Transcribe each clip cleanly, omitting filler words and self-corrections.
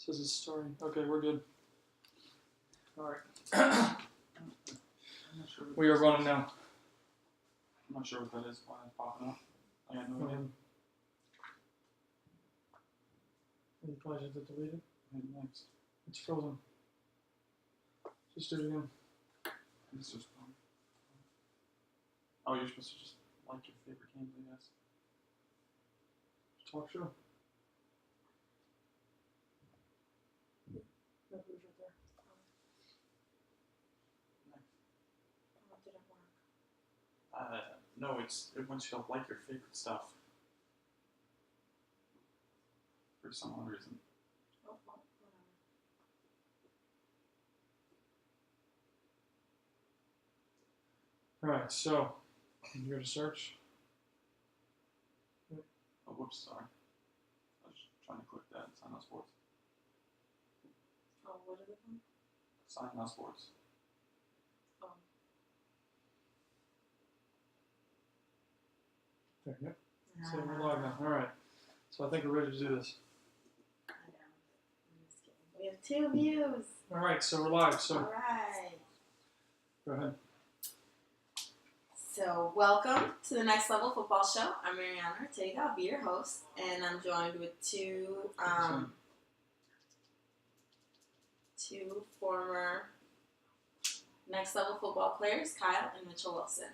Says it's starting. Okay, we're good. All right. I'm not sure We are running now. I'm not sure what that is. Why it's popping up? I got no idea. You probably have to delete it. Hit next. It's frozen. Just do it again. This was fun. Oh, you're supposed to just like your favorite games, I guess. Talk show. Yeah, it was right there. Oh, it didn't work. No, it wants you to like your favorite stuff. For some odd reason. Oh, well, whatever. All right, so I'm here to search. Oh, whoops, sorry. I was trying to click that. Sign Out Sports. Oh, what is it from? Sign Out Sports. Oh. There, yep. So we're live now. All right. So I think we're ready to do this. I know. I'm just kidding. We have 2 views. All right, so we're live. So Alright. go ahead. So, welcome to the Next Level Football Show. I'm Mariana Ortega. I'll be your host. And I'm joined with two former Next Level football players, Kyle and Mitchell Wilson.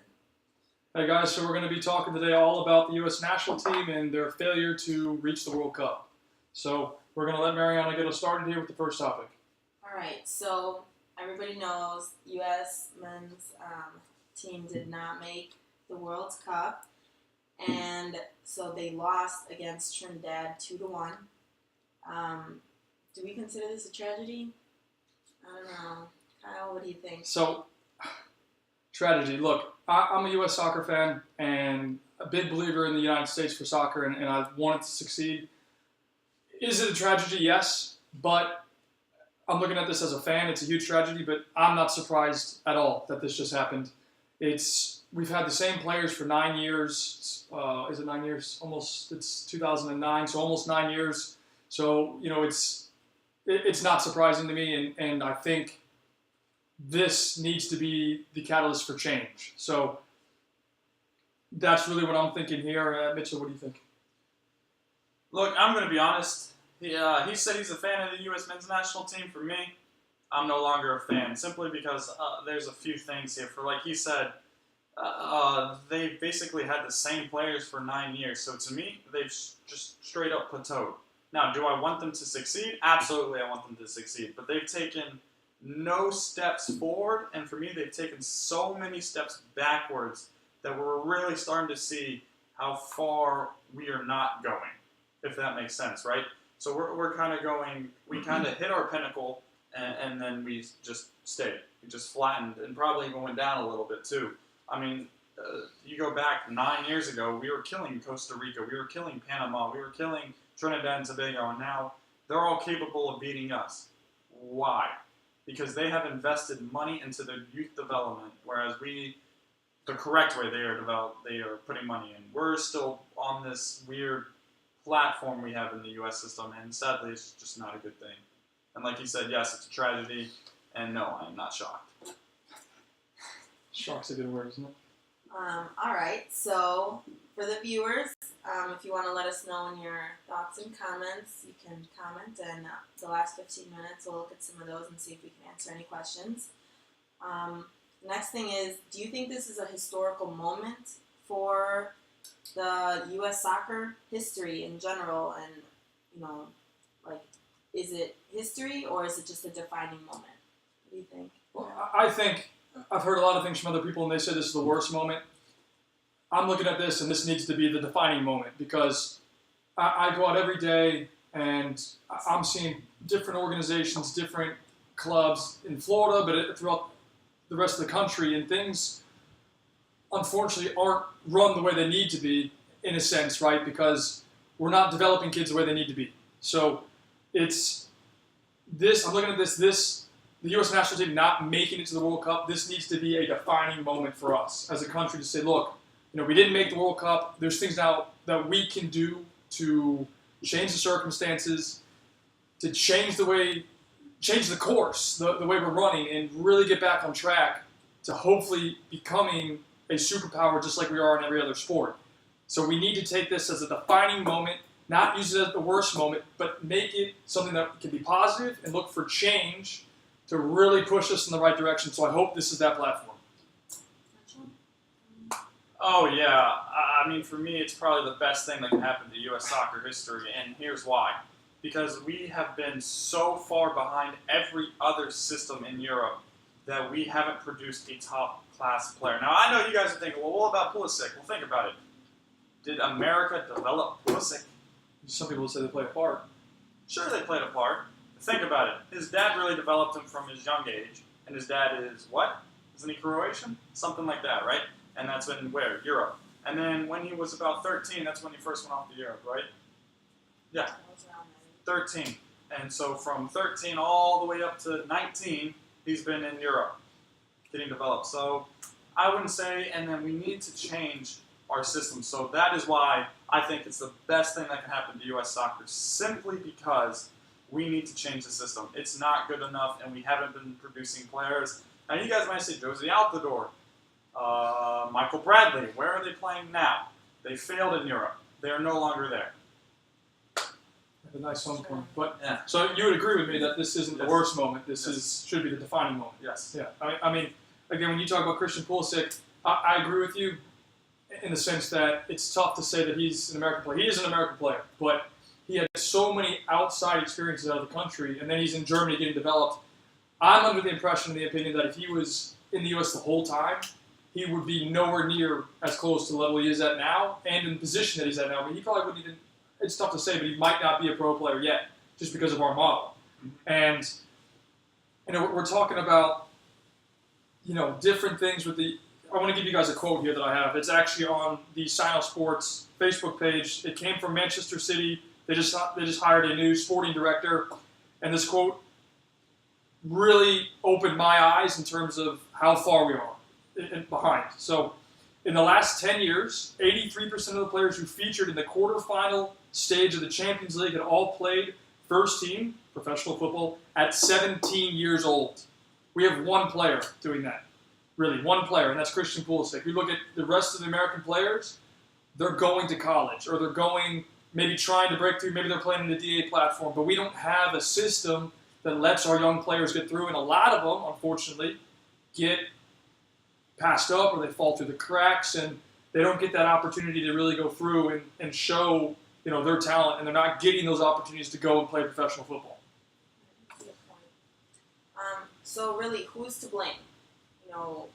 Hey guys, so we're going to be talking today all about the U.S. national team and their failure to reach the World Cup. So we're going to let Mariana get us started here with the first topic. Alright, so everybody knows U.S. men's team did not make the World Cup. And so they lost against Trinidad 2-1. Do we consider this a tragedy? I don't know. Kyle, what do you think? So, tragedy. Look, I'm a U.S. soccer fan and a big believer in the United States for soccer, and I want it to succeed. Is it a tragedy? Yes, but I'm looking at this as a fan. It's a huge tragedy, but I'm not surprised at all that this just happened. We've had the same players for 9 years. Is it 9 years? Almost. It's 2009, so almost 9 years. So it's not surprising to me, and I think this needs to be the catalyst for change. So that's really what I'm thinking here. Mitchell, what do you think? Look, I'm going to be honest. He said he's a fan of the U.S. men's national team. For me, I'm no longer a fan, simply because there's a few things here. For like he said, they basically had the same players for 9 years. So to me, they've just straight up plateaued. Now, do I want them to succeed? Absolutely, I want them to succeed. But they've taken no steps forward, and for me, they've taken so many steps backwards that we're really starting to see how far we are not going, if that makes sense, right? So we're kind of going, we kind of hit our pinnacle, and then we just stayed. We just flattened, and probably even went down a little bit too. I mean, you go back 9 years ago, we were killing Costa Rica, we were killing Panama, we were killing Trinidad and Tobago, and now they're all capable of beating us. Why? Because they have invested money into their youth development, whereas the correct way they are putting money in. We're still on this weird platform we have in the U.S. system, and sadly, it's just not a good thing. And like you said, yes, it's a tragedy, and no, I'm not shocked. Shock's a good word, isn't it? Alright, so for the viewers, if you want to let us know in your thoughts and comments, you can comment, and the last 15 minutes we'll look at some of those and see if we can answer any questions. Next thing is, do you think this is a historical moment for the U.S. soccer history in general? And, is it history or is it just a defining moment? What do you think? Well, I think I've heard a lot of things from other people, and they say this is the worst moment. I'm looking at this, and this needs to be the defining moment, because I go out every day, and I'm seeing different organizations, different clubs in Florida, but throughout the rest of the country, and things, unfortunately, aren't run the way they need to be, in a sense, right? Because we're not developing kids the way they need to be. So it's this. I'm looking at this. The U.S. national team not making it to the World Cup. This needs to be a defining moment for us as a country to say, look, we didn't make the World Cup. There's things now that we can do to change the circumstances. to change the course, the way we're running, and really get back on track to hopefully becoming a superpower just like we are in every other sport. So we need to take this as a defining moment, not use it as the worst moment, but make it something that can be positive and look for change to really push us in the right direction. So I hope this is that platform. Oh yeah, I mean for me it's probably the best thing that can happen to U.S. soccer history, and here's why. Because we have been so far behind every other system in Europe that we haven't produced a top-class player. Now I know you guys are thinking, well, what about Pulisic? Well, think about it. Did America develop Pulisic? Some people say they play a part. Sure, they played a part. Think about it. His dad really developed him from his young age, and his dad is what? Isn't he Croatian? Something like that, right? And that's in where? Europe. And then when he was about 13, that's when he first went off to Europe, right? Yeah, 13. And so from 13 all the way up to 19, he's been in Europe getting developed. So I wouldn't say, and then we need to change our system. So that is why I think it's the best thing that can happen to U.S. soccer, simply because we need to change the system. It's not good enough, and we haven't been producing players. Now, you guys might say, Josie Altidore, Michael Bradley, where are they playing now? They failed in Europe. They are no longer there. A nice home point. But Yeah. so you would agree with me that this isn't the Yes. worst moment. This Yes. should be the defining moment. Yes. Yeah. I mean, again, when you talk about Christian Pulisic, I agree with you in the sense that it's tough to say that he's an American player. He is an American player, but he had so many outside experiences out of the country, and then he's in Germany getting developed. I'm under the impression, in the opinion, that if he was in the U.S. the whole time, he would be nowhere near as close to the level he is at now, and in the position that he's at now. But he probably wouldn't even. It's tough to say, but he might not be a pro player yet, just because of our model. And we're talking about different things with the. I want to give you guys a quote here that I have. It's actually on the Sino Sports Facebook page. It came from Manchester City. They just hired a new sporting director, and this quote really opened my eyes in terms of how far we are behind. So, in the last 10 years, 83% of the players who featured in the quarterfinal stage of the Champions League had all played first team professional football at 17 years old. We have one player doing that. Really, one player, and that's Christian Pulisic. We look at the rest of the American players, they're going to college, or they're going, maybe trying to break through, maybe they're playing in the DA platform, but we don't have a system that lets our young players get through, and a lot of them, unfortunately, get passed up or they fall through the cracks, and they don't get that opportunity to really go through and show their talent, and they're not getting those opportunities to go and play professional football. Good point. So really, who's to blame? Do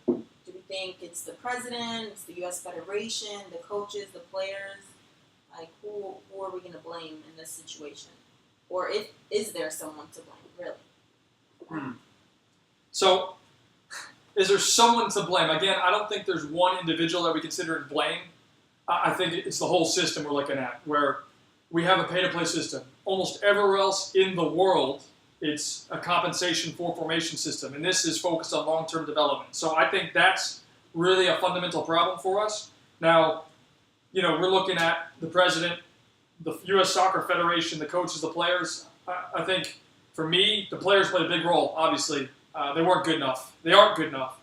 we think it's the president, it's the U.S. Federation, the coaches, the players? Like, who are we going to blame in this situation? Or is there someone to blame, really? So, is there someone to blame? Again, I don't think there's one individual that we consider to blame. I think it's the whole system we're looking at, where we have a pay-to-play system. Almost everywhere else in the world, it's a compensation for formation system, and this is focused on long-term development. So I think that's really a fundamental problem for us. Now, we're looking at the president, the U.S. Soccer Federation, the coaches, the players. I think, for me, the players played a big role, obviously. They weren't good enough. They aren't good enough.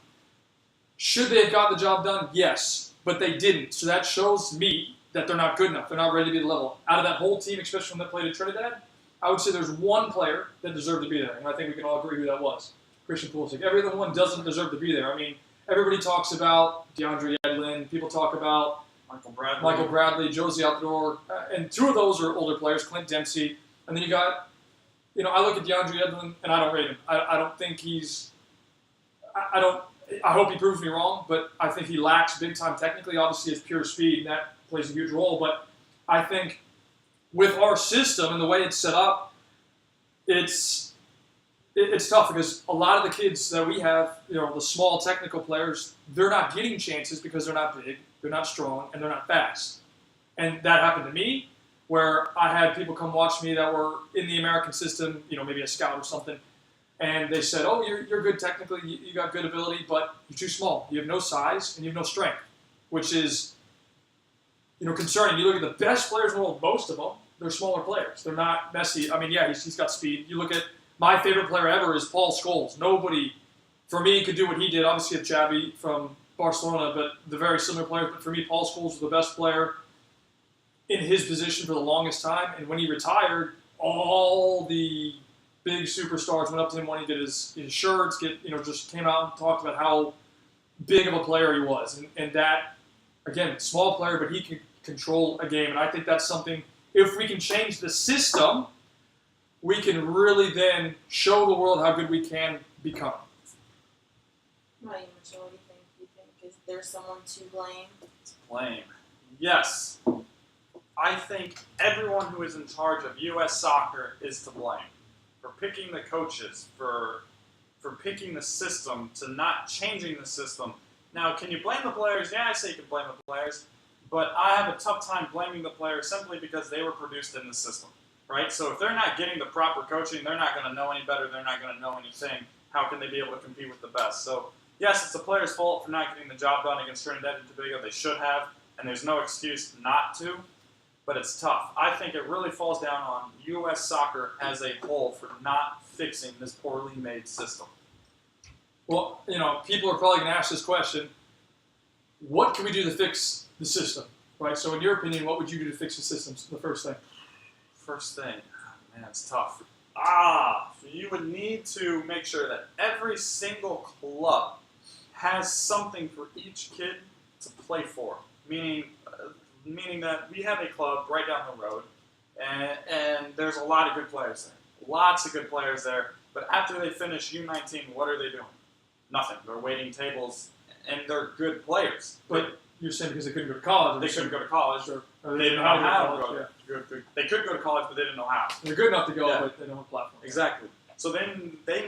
Should they have got the job done? Yes, but they didn't. So that shows me that they're not good enough. They're not ready to be the level. Out of that whole team, especially when they played at Trinidad, I would say there's one player that deserved to be there, and I think we can all agree who that was, Christian Pulisic. Every other one doesn't deserve to be there. I mean, everybody talks about DeAndre Yedlin. People talk about Michael Bradley, Josie Altidore, and two of those are older players, Clint Dempsey. And then you got, I look at DeAndre Yedlin, and I don't rate him. I don't think he's – I hope he proves me wrong, but I think he lacks big time technically. Obviously, it's pure speed, and that plays a huge role. But I think with our system and the way it's set up, it's tough because a lot of the kids that we have, the small technical players, they're not getting chances because they're not big, they're not strong, and they're not fast. And that happened to me, where I had people come watch me that were in the American system, maybe a scout or something, and they said, oh, you're good technically, you got good ability, but you're too small. You have no size, and you have no strength, which is, concerning. You look at the best players in the world, most of them, they're smaller players. They're not Messi. I mean, yeah, he's got speed. You look at my favorite player ever is Paul Scholes. Nobody, for me, could do what he did. Obviously, you have Xavi from Barcelona, but the very similar players. But for me, Paul Scholes was the best player in his position for the longest time. And when he retired, all the big superstars went up to him when he did his shirts, just came out and talked about how big of a player he was. And that, again, small player, but he can control a game. And I think that's something, if we can change the system, we can really then show the world how good we can become. What do you think? Is there someone to blame? Blame. Yes. I think everyone who is in charge of U.S. soccer is to blame for picking the coaches, for picking the system, to not changing the system. Now, can you blame the players? Yeah, I say you can blame the players, but I have a tough time blaming the players simply because they were produced in the system, right? So if they're not getting the proper coaching, they're not going to know any better, they're not going to know anything. How can they be able to compete with the best? So, yes, it's the players' fault for not getting the job done against Trinidad and Tobago. They should have, and there's no excuse not to. But it's tough. I think it really falls down on U.S. soccer as a whole for not fixing this poorly made system. Well, people are probably going to ask this question, what can we do to fix the system, right? So in your opinion, what would you do to fix the system, the first thing? First thing, man, it's tough. You would need to make sure that every single club has something for each kid to play for, meaning that we have a club right down the road, and there's a lot of good players there. Lots of good players there, but after they finish U19, what are they doing? Nothing. They're waiting tables, and they're good players. But you're saying because they couldn't go to college? They couldn't go to college. Or they didn't know how to college, go. They could go to college, but they didn't know how. They're good enough to go, Yeah. but they don't have a platform. Exactly. So then we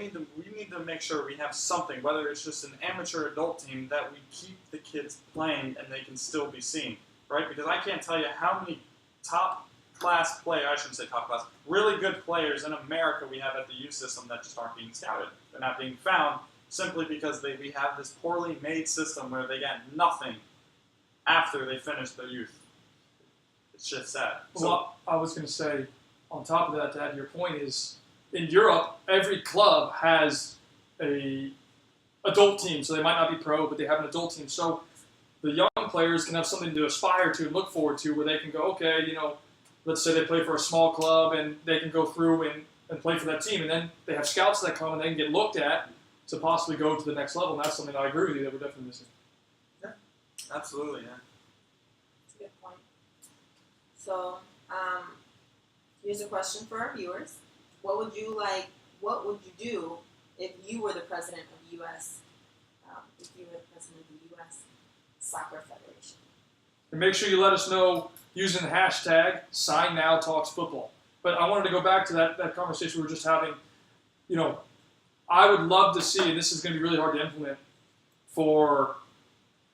need to make sure we have something, whether it's just an amateur adult team, that we keep the kids playing and they can still be seen. Right? Because I can't tell you how many top-class players, I shouldn't say top-class, really good players in America we have at the youth system that just aren't being scouted. They're not being found simply because we have this poorly made system where they get nothing after they finish their youth. It's just sad. Well, I was going to say, on top of that, to add your point, is in Europe, every club has a adult team, so they might not be pro, but they have an adult team. So the young players can have something to aspire to and look forward to, where they can go, okay, let's say they play for a small club and they can go through and play for that team, and then they have scouts that come and they can get looked at to possibly go to the next level, and that's something I agree with you that we're definitely missing. Yeah, absolutely, yeah. That's a good point. So, here's a question for our viewers. What would you do if you were the president of the U.S. Soccer Federation? And make sure you let us know using the hashtag #SignNowTalksFootball. But I wanted to go back to that conversation we were just having. I would love to see, and this is going to be really hard to implement, for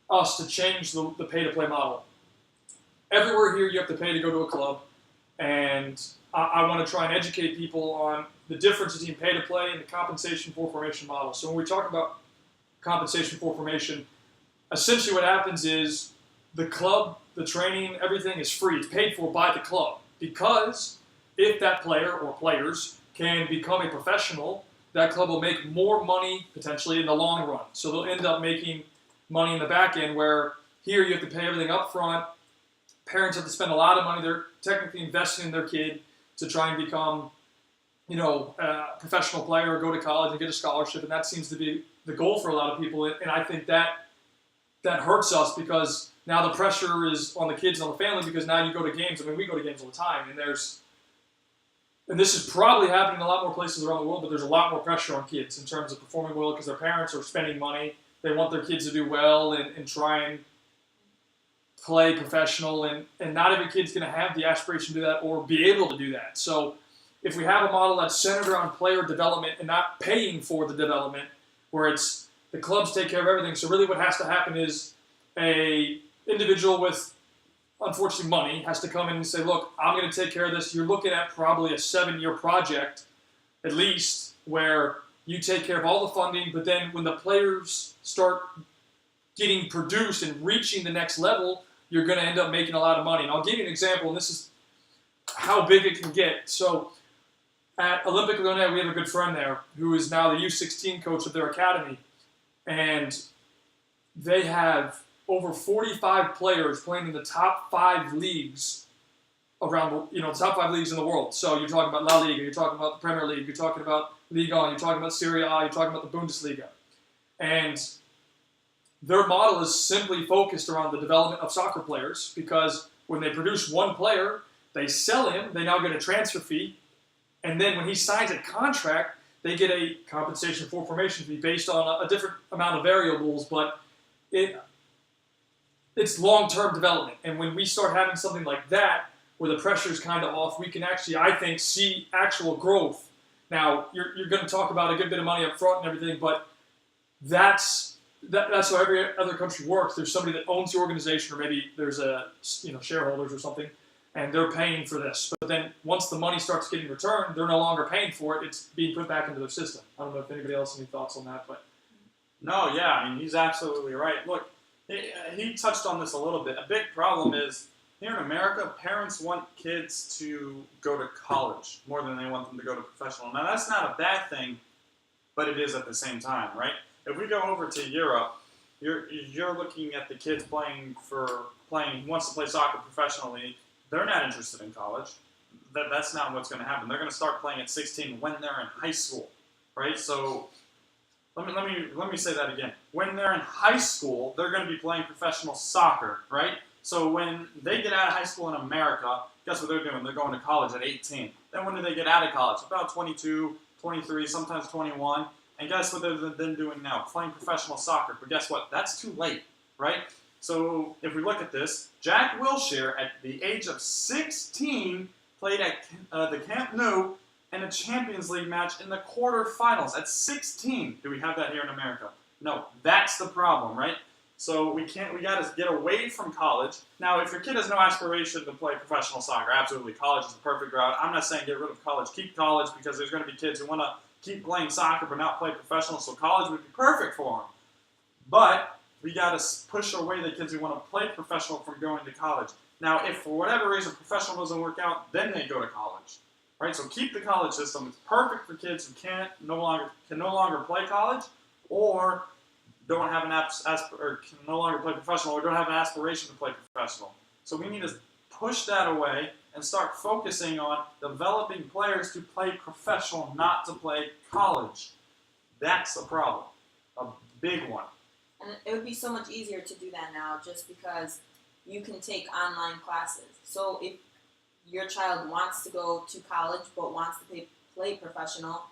us to change the pay-to-play model. Everywhere here you have to pay to go to a club, and I want to try and educate people on the difference between pay-to-play and the compensation for formation model. So when we talk about compensation for formation, essentially what happens is the club, the training, everything is free. It's paid for by the club. Because if that player or players can become a professional, that club will make more money potentially in the long run. So they'll end up making money in the back end, where here you have to pay everything up front. Parents have to spend a lot of money. They're technically investing in their kid to try and become, a professional player or go to college and get a scholarship. And that seems to be the goal for a lot of people. And I think that hurts us, because now the pressure is on the kids and on the family, because now you go to games. I mean, we go to games all the time, and this is probably happening in a lot more places around the world, but there's a lot more pressure on kids in terms of performing well, because their parents are spending money. They want their kids to do well and try and play professional, and not every kid's going to have the aspiration to do that or be able to do that. So if we have a model that's centered around player development and not paying for the development, where it's the clubs take care of everything. So really what has to happen is a individual with, unfortunately, money has to come in and say, look, I'm going to take care of this. You're looking at probably a 7-year project, at least, where you take care of all the funding, but then when the players start getting produced and reaching the next level, you're going to end up making a lot of money. And I'll give you an example, and this is how big it can get. So at Olympic Lyonnais, we have a good friend there who is now the U16 coach of their academy, and they have over 45 players playing in the top 5 leagues around, the top 5 leagues in the world. So you're talking about La Liga, you're talking about the Premier League, you're talking about Ligue 1, you're talking about Serie A, you're talking about the Bundesliga. And their model is simply focused around the development of soccer players, because when they produce one player, they sell him, they now get a transfer fee, and then when he signs a contract, they get a compensation for formation fee based on a different amount of variables, but it's long-term development. And when we start having something like that, where the pressure is kind of off, we can actually, I think, see actual growth. Now, you're going to talk about a good bit of money up front and everything, but that's how every other country works. There's somebody that owns the organization, or maybe there's shareholders or something, and they're paying for this. But then once the money starts getting returned, they're no longer paying for it. It's being put back into their system. I don't know if anybody else has any thoughts on that, but No, yeah, I mean, he's absolutely right. Look, he touched on this a little bit. A big problem is, here in America, parents want kids to go to college more than they want them to go to professional. Now, that's not a bad thing, but it is at the same time, right? If we go over to Europe, you're looking at the kids who wants to play soccer professionally. They're not interested in college. That's not what's going to happen. They're going to start playing at 16 when they're in high school, right? So let me say that again. When they're in high school, they're going to be playing professional soccer, right? So when they get out of high school in America, guess what they're doing? They're going to college at 18. Then when do they get out of college? About 22, 23, sometimes 21. And guess what they're then doing now? Playing professional soccer. But guess what? That's too late, right? So if we look at this, Jack Wilshere, at the age of 16, played at the Camp Nou in a Champions League match in the quarterfinals at 16. Do we have that here in America? No. That's the problem, right? So we got to get away from college. Now, if your kid has no aspiration to play professional soccer, absolutely, college is the perfect route. I'm not saying get rid of college. Keep college, because there's going to be kids who want to keep playing soccer but not play professional, so college would be perfect for them. But we got to push away the kids who want to play professional from going to college. Now, if for whatever reason professional doesn't work out, then they go to college, right? So keep the college system. It's perfect for kids who can no longer play college, or don't have can no longer play professional, or don't have an aspiration to play professional. So we need to push that away and start focusing on developing players to play professional, not to play college. That's the problem, a big one. And it would be so much easier to do that now, just because you can take online classes. So if your child wants to go to college but wants to play professional,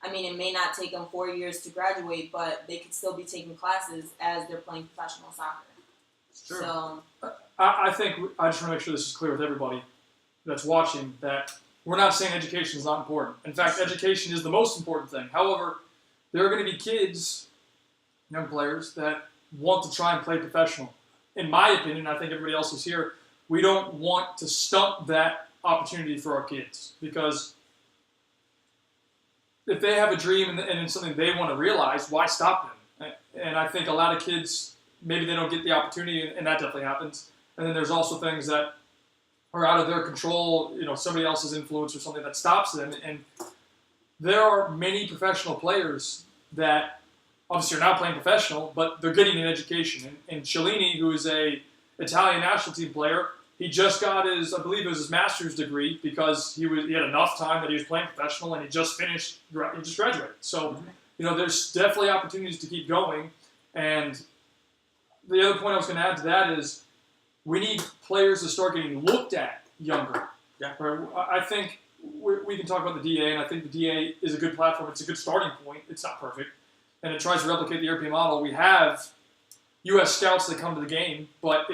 I mean, it may not take them 4 years to graduate, but they could still be taking classes as they're playing professional soccer. Sure. So I think I just want to make sure this is clear with everybody that's watching, that we're not saying education is not important. In fact, education is the most important thing. However, there are going to be kids, young players, that want to try and play professional. In my opinion, I think everybody else is here, we don't want to stunt that opportunity for our kids, because if they have a dream and it's something they want to realize, why stop them? And I think a lot of kids, maybe they don't get the opportunity, and that definitely happens. And then there's also things that are out of their control, somebody else's influence or something that stops them. And there are many professional players that obviously are not playing professional, but they're getting an education. And Chiellini, who is a Italian national team player, he just got his master's degree, because he had enough time that he was playing professional, and he just graduated. So, there's definitely opportunities to keep going. And the other point I was going to add to that is, we need players to start getting looked at younger. Yeah. I think we can talk about the DA, and I think the DA is a good platform. It's a good starting point. It's not perfect. And it tries to replicate the European model. We have U.S. scouts that come to the game, but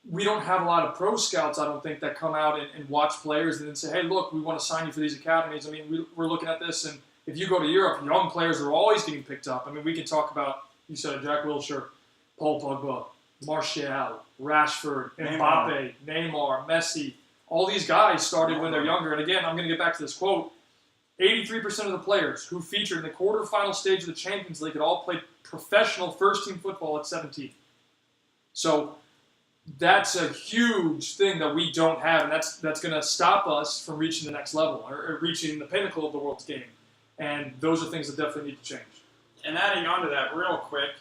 we don't have a lot of pro scouts, I don't think, that come out and watch players and then say, hey, look, we want to sign you for these academies. I mean, we're looking at this, and if you go to Europe, young players are always getting picked up. I mean, we can talk about, you said Jack Wilshere, Paul Pogba, Martial, Rashford, Mbappe, Neymar, Messi. All these guys started when they're younger. And again, I'm going to get back to this quote. 83% of the players who featured in the quarterfinal stage of the Champions League had all played professional first-team football at 17. So that's a huge thing that we don't have, and that's going to stop us from reaching the next level or reaching the pinnacle of the world's game. And those are things that definitely need to change. And adding on to that real quick,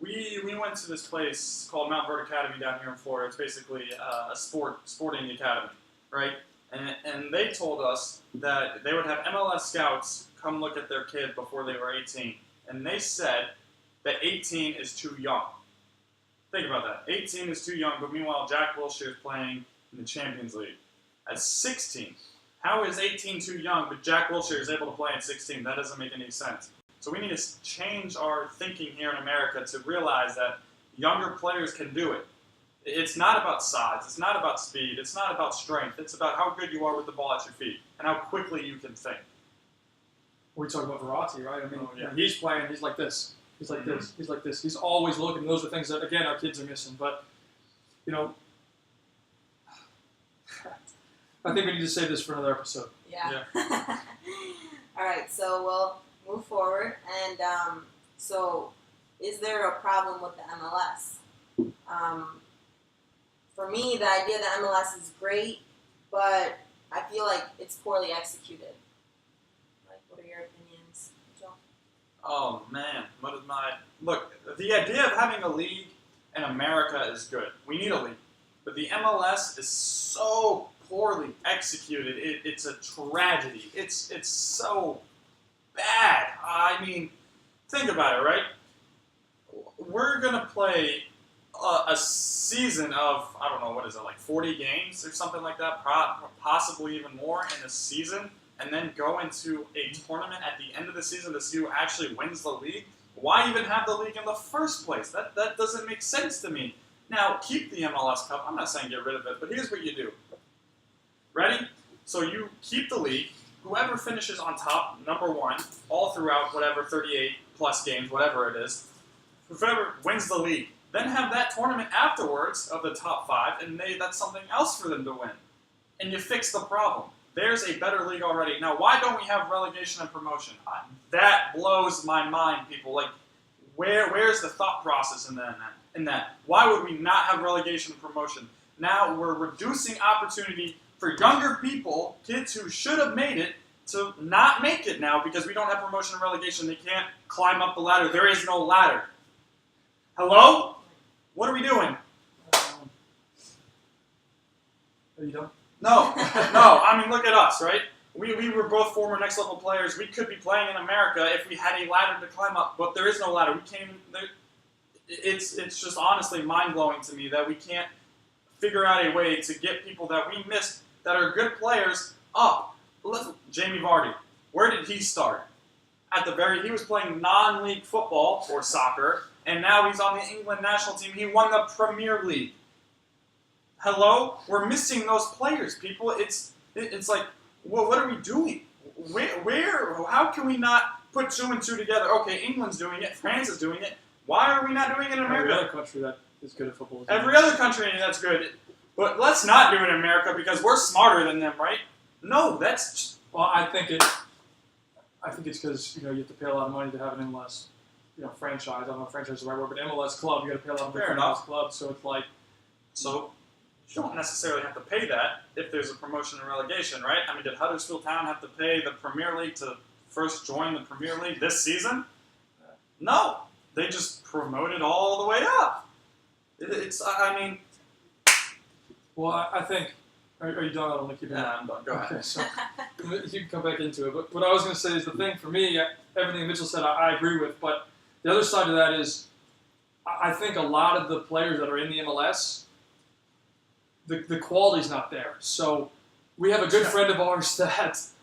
we went to this place called Mount Verde Academy down here in Florida. It's basically a sporting academy, right? And they told us that they would have MLS scouts come look at their kid before they were 18. And they said that 18 is too young. Think about that. 18 is too young, but meanwhile, Jack Wilshere is playing in the Champions League at 16. How is 18 too young, but Jack Wilshere is able to play at 16? That doesn't make any sense. So we need to change our thinking here in America to realize that younger players can do it. It's not about size. It's not about speed. It's not about strength. It's about how good you are with the ball at your feet and how quickly you can think. We talk about Verratti, right? I mean, Oh, yeah. when he's playing, he's like this. He's like this. He's like this. He's always looking. Those are things that, again, our kids are missing. But, you know, I think we need to save this for another episode. Yeah. All right, so we'll move forward. And so is there a problem with the MLS? For me, the idea that MLS is great, but I feel like it's poorly executed. Like, what are your opinions, Joe? Oh, man. What is my... Look, the idea of having a league in America is good. We need a league. But the MLS is so poorly executed. It's a tragedy. It's so bad. I mean, think about it, right? We're going to play a season of, I don't know, what is it, like 40 games or something like that, possibly even more in a season, and then go into a tournament at the end of the season to see who actually wins the league. Why even have the league in the first place? That doesn't make sense to me. Now, keep the MLS Cup. I'm not saying get rid of it, but here's what you do. Ready? So you keep the league. Whoever finishes on top, number one, all throughout whatever 38 plus games, whatever it is, whoever wins the league, then have that tournament afterwards of the top five, and that's something else for them to win. And you fix the problem. There's a better league already. Now, why don't we have relegation and promotion? That blows my mind, people. Like, where's the thought process in that? Why would we not have relegation and promotion? Now we're reducing opportunity for younger people, kids who should have made it, to not make it now because we don't have promotion and relegation. They can't climb up the ladder. There is no ladder. Hello? What are we doing? Are you done? No. I mean, look at us, right? We were both former next level players. We could be playing in America if we had a ladder to climb up, but there is no ladder. We can't even. It's just honestly mind blowing to me that we can't figure out a way to get people that we missed that are good players up. Listen, Jamie Vardy, where did he start? He was playing non-league football or soccer, and now he's on the England national team. He won the Premier League. Hello? We're missing those players, people. It's like, well, what are we doing? How can we not put two and two together? Okay, England's doing it. France is doing it. Why are we not doing it in America? Every other country that is good at football. Every other country that's good. But let's not do it in America because we're smarter than them, right? No, that's just... Well, I think it's because you have to pay a lot of money to have an MLS, franchise. I don't know if franchise is the right word, but MLS club. You got to pay a lot of money for an MLS club. So it's like, so you don't necessarily have to pay that if there's a promotion and relegation, right? I mean, did Huddersfield Town have to pay the Premier League to first join the Premier League this season? No, they just promoted all the way up. Well, I think. Are you done? I don't think you're done. Yeah, I'm done. Go ahead. Okay, so you can come back into it. But what I was going to say is the thing for me, everything Mitchell said, I agree with. But the other side of that is, I think a lot of the players that are in the MLS, the quality's not there. So we have a good friend of ours that's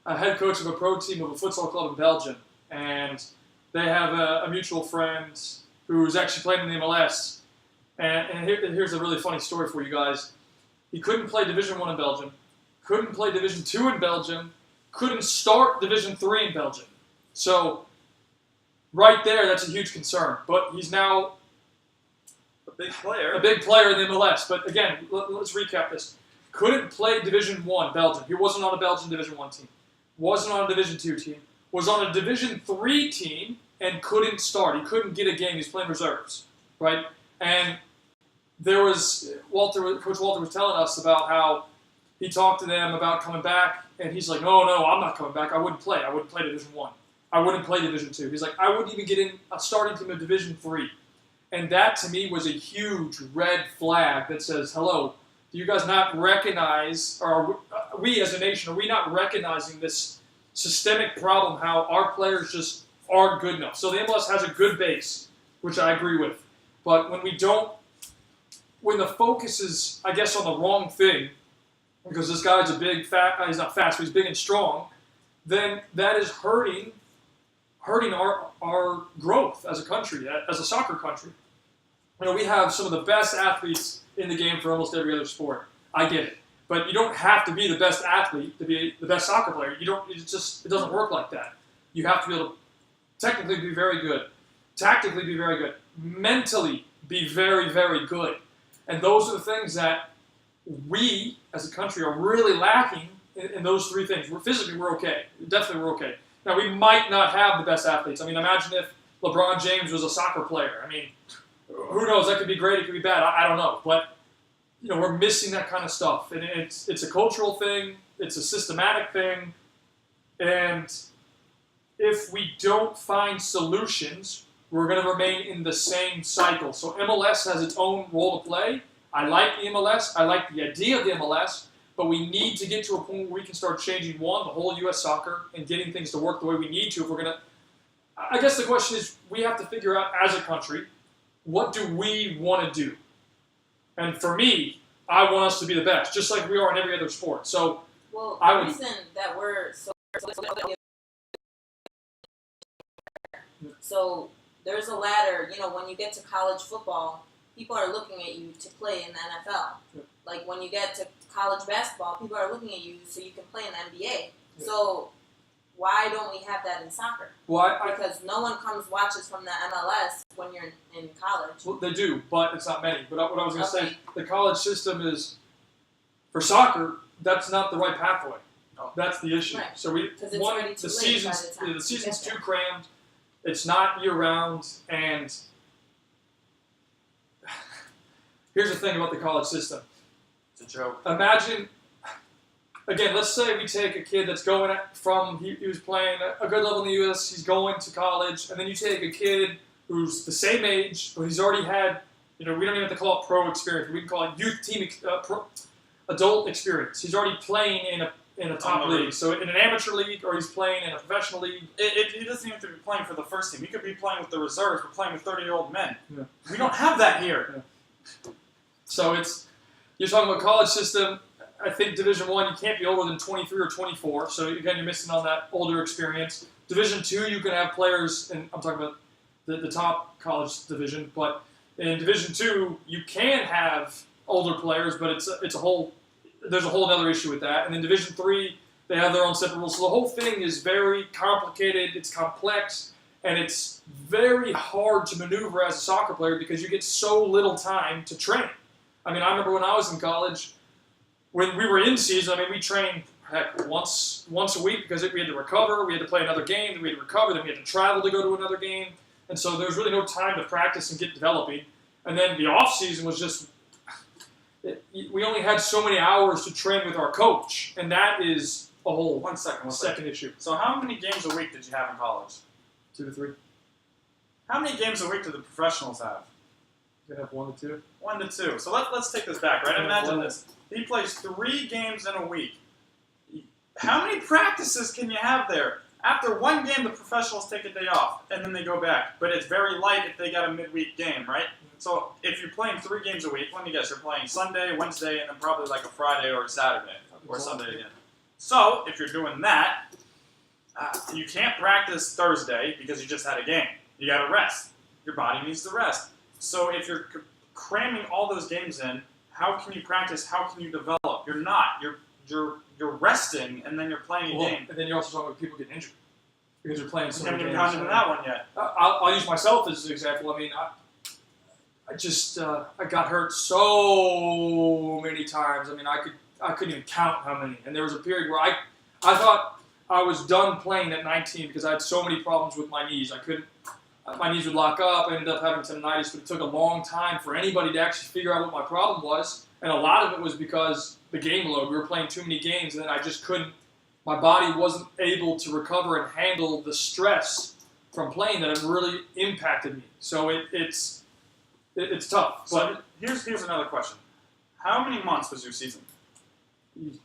a head coach of a pro team of a futsal club in Belgium, and they have a mutual friend who's actually playing in the MLS. And here's a really funny story for you guys. He couldn't play Division I in Belgium, couldn't play Division II in Belgium, couldn't start Division III in Belgium. So, right there, that's a huge concern. But he's now a big player in the MLS. But again, let's recap this. Couldn't play Division I Belgium. He wasn't on a Belgian Division I team. Wasn't on a Division II team. Was on a Division III team and couldn't start. He couldn't get a game. He's playing reserves, right? And Coach Walter was telling us about how he talked to them about coming back, and he's like, no, I'm not coming back. I wouldn't play. I wouldn't play Division I. I wouldn't play Division II. He's like, I wouldn't even get in a starting team of Division III. And that, to me, was a huge red flag that says, hello, do you guys not recognize, or are we as a nation, are we not recognizing this systemic problem, how our players just aren't good enough? So the MLS has a good base, which I agree with. But when the focus is, I guess, on the wrong thing, because this guy's he's not fast, but he's big and strong, then that is hurting our growth as a country, as a soccer country. We have some of the best athletes in the game for almost every other sport. I get it. But you don't have to be the best athlete to be the best soccer player. It doesn't work like that. You have to be able to technically be very good, tactically be very good, mentally be very, very good. And those are the things that we, as a country, are really lacking in those three things. Physically, we're okay. Definitely, we're okay. Now, we might not have the best athletes. I mean, imagine if LeBron James was a soccer player. I mean, who knows? That could be great. It could be bad. I don't know. But, we're missing that kind of stuff. And it's a cultural thing. It's a systematic thing. And if we don't find solutions, we're going to remain in the same cycle. So MLS has its own role to play. I like the MLS. I like the idea of the MLS. But we need to get to a point where we can start changing, the whole U.S. soccer and getting things to work the way we need to. If we're going to, I guess the question is, we have to figure out as a country, what do we want to do? And for me, I want us to be the best, just like we are in every other sport. So, the reason that we're so there's a ladder. When you get to college football, people are looking at you to play in the NFL. Yeah. Like when you get to college basketball, people are looking at you so you can play in the NBA. Yeah. So why don't we have that in soccer? Well, because no one comes watches from the MLS when you're in college. Well, they do, but it's not many. But what I was going to say, the college system is, for soccer, that's not the right pathway. No. That's the issue. Right. So the season's too crammed. It's not year round, and here's the thing about the college system. It's a joke. Imagine, again, let's say we take a kid that's going from, he was playing a good level in the U.S., he's going to college, and then you take a kid who's the same age, but he's already had, we don't even have to call it pro experience, we can call it youth team, adult experience. He's already playing in a top league, so in an amateur league, or he's playing in a professional league. He doesn't even have to be playing for the first team. He could be playing with the reserves. We're playing with 30-year-old men. Yeah. We don't have that here. Yeah. So you're talking about college system. I think Division I, you can't be older than 23 or 24. So again, you're missing on that older experience. Division II, you can have players, and I'm talking about the top college division. But in Division II, you can have older players, but there's a whole other issue with that. And in Division III, they have their own separate rules. So the whole thing is very complicated. It's complex, and it's very hard to maneuver as a soccer player because you get so little time to train. I mean, I remember when I was in college, when we were in season, we trained once a week because we had to recover, we had to play another game, then we had to recover, then we had to travel to go to another game. And so there was really no time to practice and get developing. And then the off season was just, we only had so many hours to train with our coach, and that is a whole One second. second issue. So how many games a week did you have in college? 2 to 3. How many games a week do the professionals have? You can have 1 to 2. 1 to 2. So let's take this back, right? Yeah, Imagine well, this. He plays 3 games in a week. How many practices can you have there? After one game, the professionals take a day off, and then they go back. But it's very light if they got a midweek game, right? So if you're playing 3 games a week, let me guess, you're playing Sunday, Wednesday, and then probably like a Friday or a Saturday, or Sunday again. So if you're doing that, you can't practice Thursday because you just had a game. You got to rest. Your body needs to rest. So if you're cramming all those games in, how can you practice? How can you develop? You're not. You're resting, and then you're playing a game. And then you're also talking about people getting injured because you're playing so We many haven't games. even gotten to that one yet. I'll use myself as an example. I mean, I got hurt so many times. I mean, I couldn't even count how many. And there was a period where I thought I was done playing at 19 because I had so many problems with my knees. my knees would lock up. I ended up having tendonitis, but it took a long time for anybody to actually figure out what my problem was. And a lot of it was because the game load. We were playing too many games, and then I just couldn't. My body wasn't able to recover and handle the stress from playing that it really impacted me. So it's tough. But So here's another question. How many months was your season?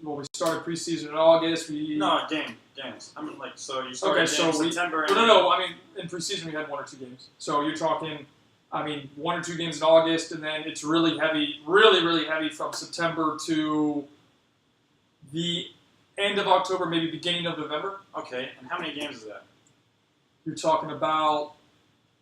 well, we started preseason in August. No, games. I mean, like, so you started Okay, so games September. No. I mean, in preseason we had 1 or 2 games. So you're talking, 1 or 2 games in August, and then it's really heavy, really heavy from September to the end of October, maybe beginning of November. Okay, and how many games is that? You're talking about,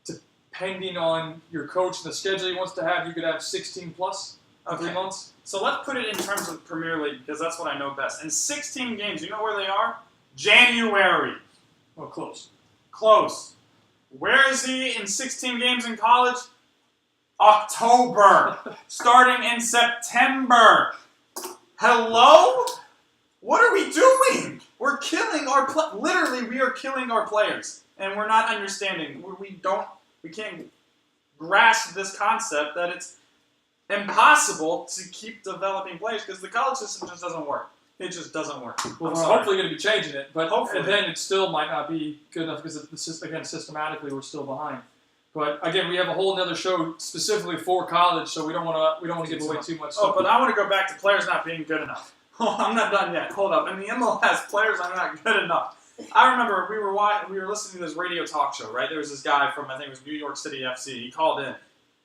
depending on your coach and the schedule he wants to have, you could have 16 plus in 3 months. So let's put it in terms of Premier League because that's what I know best. In 16 games, you know where they are? January. Well, close. Close. Where is he in 16 games in college? October. Starting in September. Hello? What are we doing? We're killing our literally we are killing our players, and we're not understanding. We can't grasp this concept that it's impossible to keep developing players because the college system just doesn't work. It just doesn't work. Well, I'm we're sorry. hopefully going to be changing it, but Hopefully. and then it still might not be good enough because, again, systematically we're still behind. But again, we have a whole other show specifically for college, so we don't want to give away too much. Oh, but I want to go back to players not being good enough. Oh, I'm not done yet. Hold up. In the MLS, players are not good enough. I remember we were listening to this radio talk show, right? There was this guy from, I think it was New York City FC. He called in,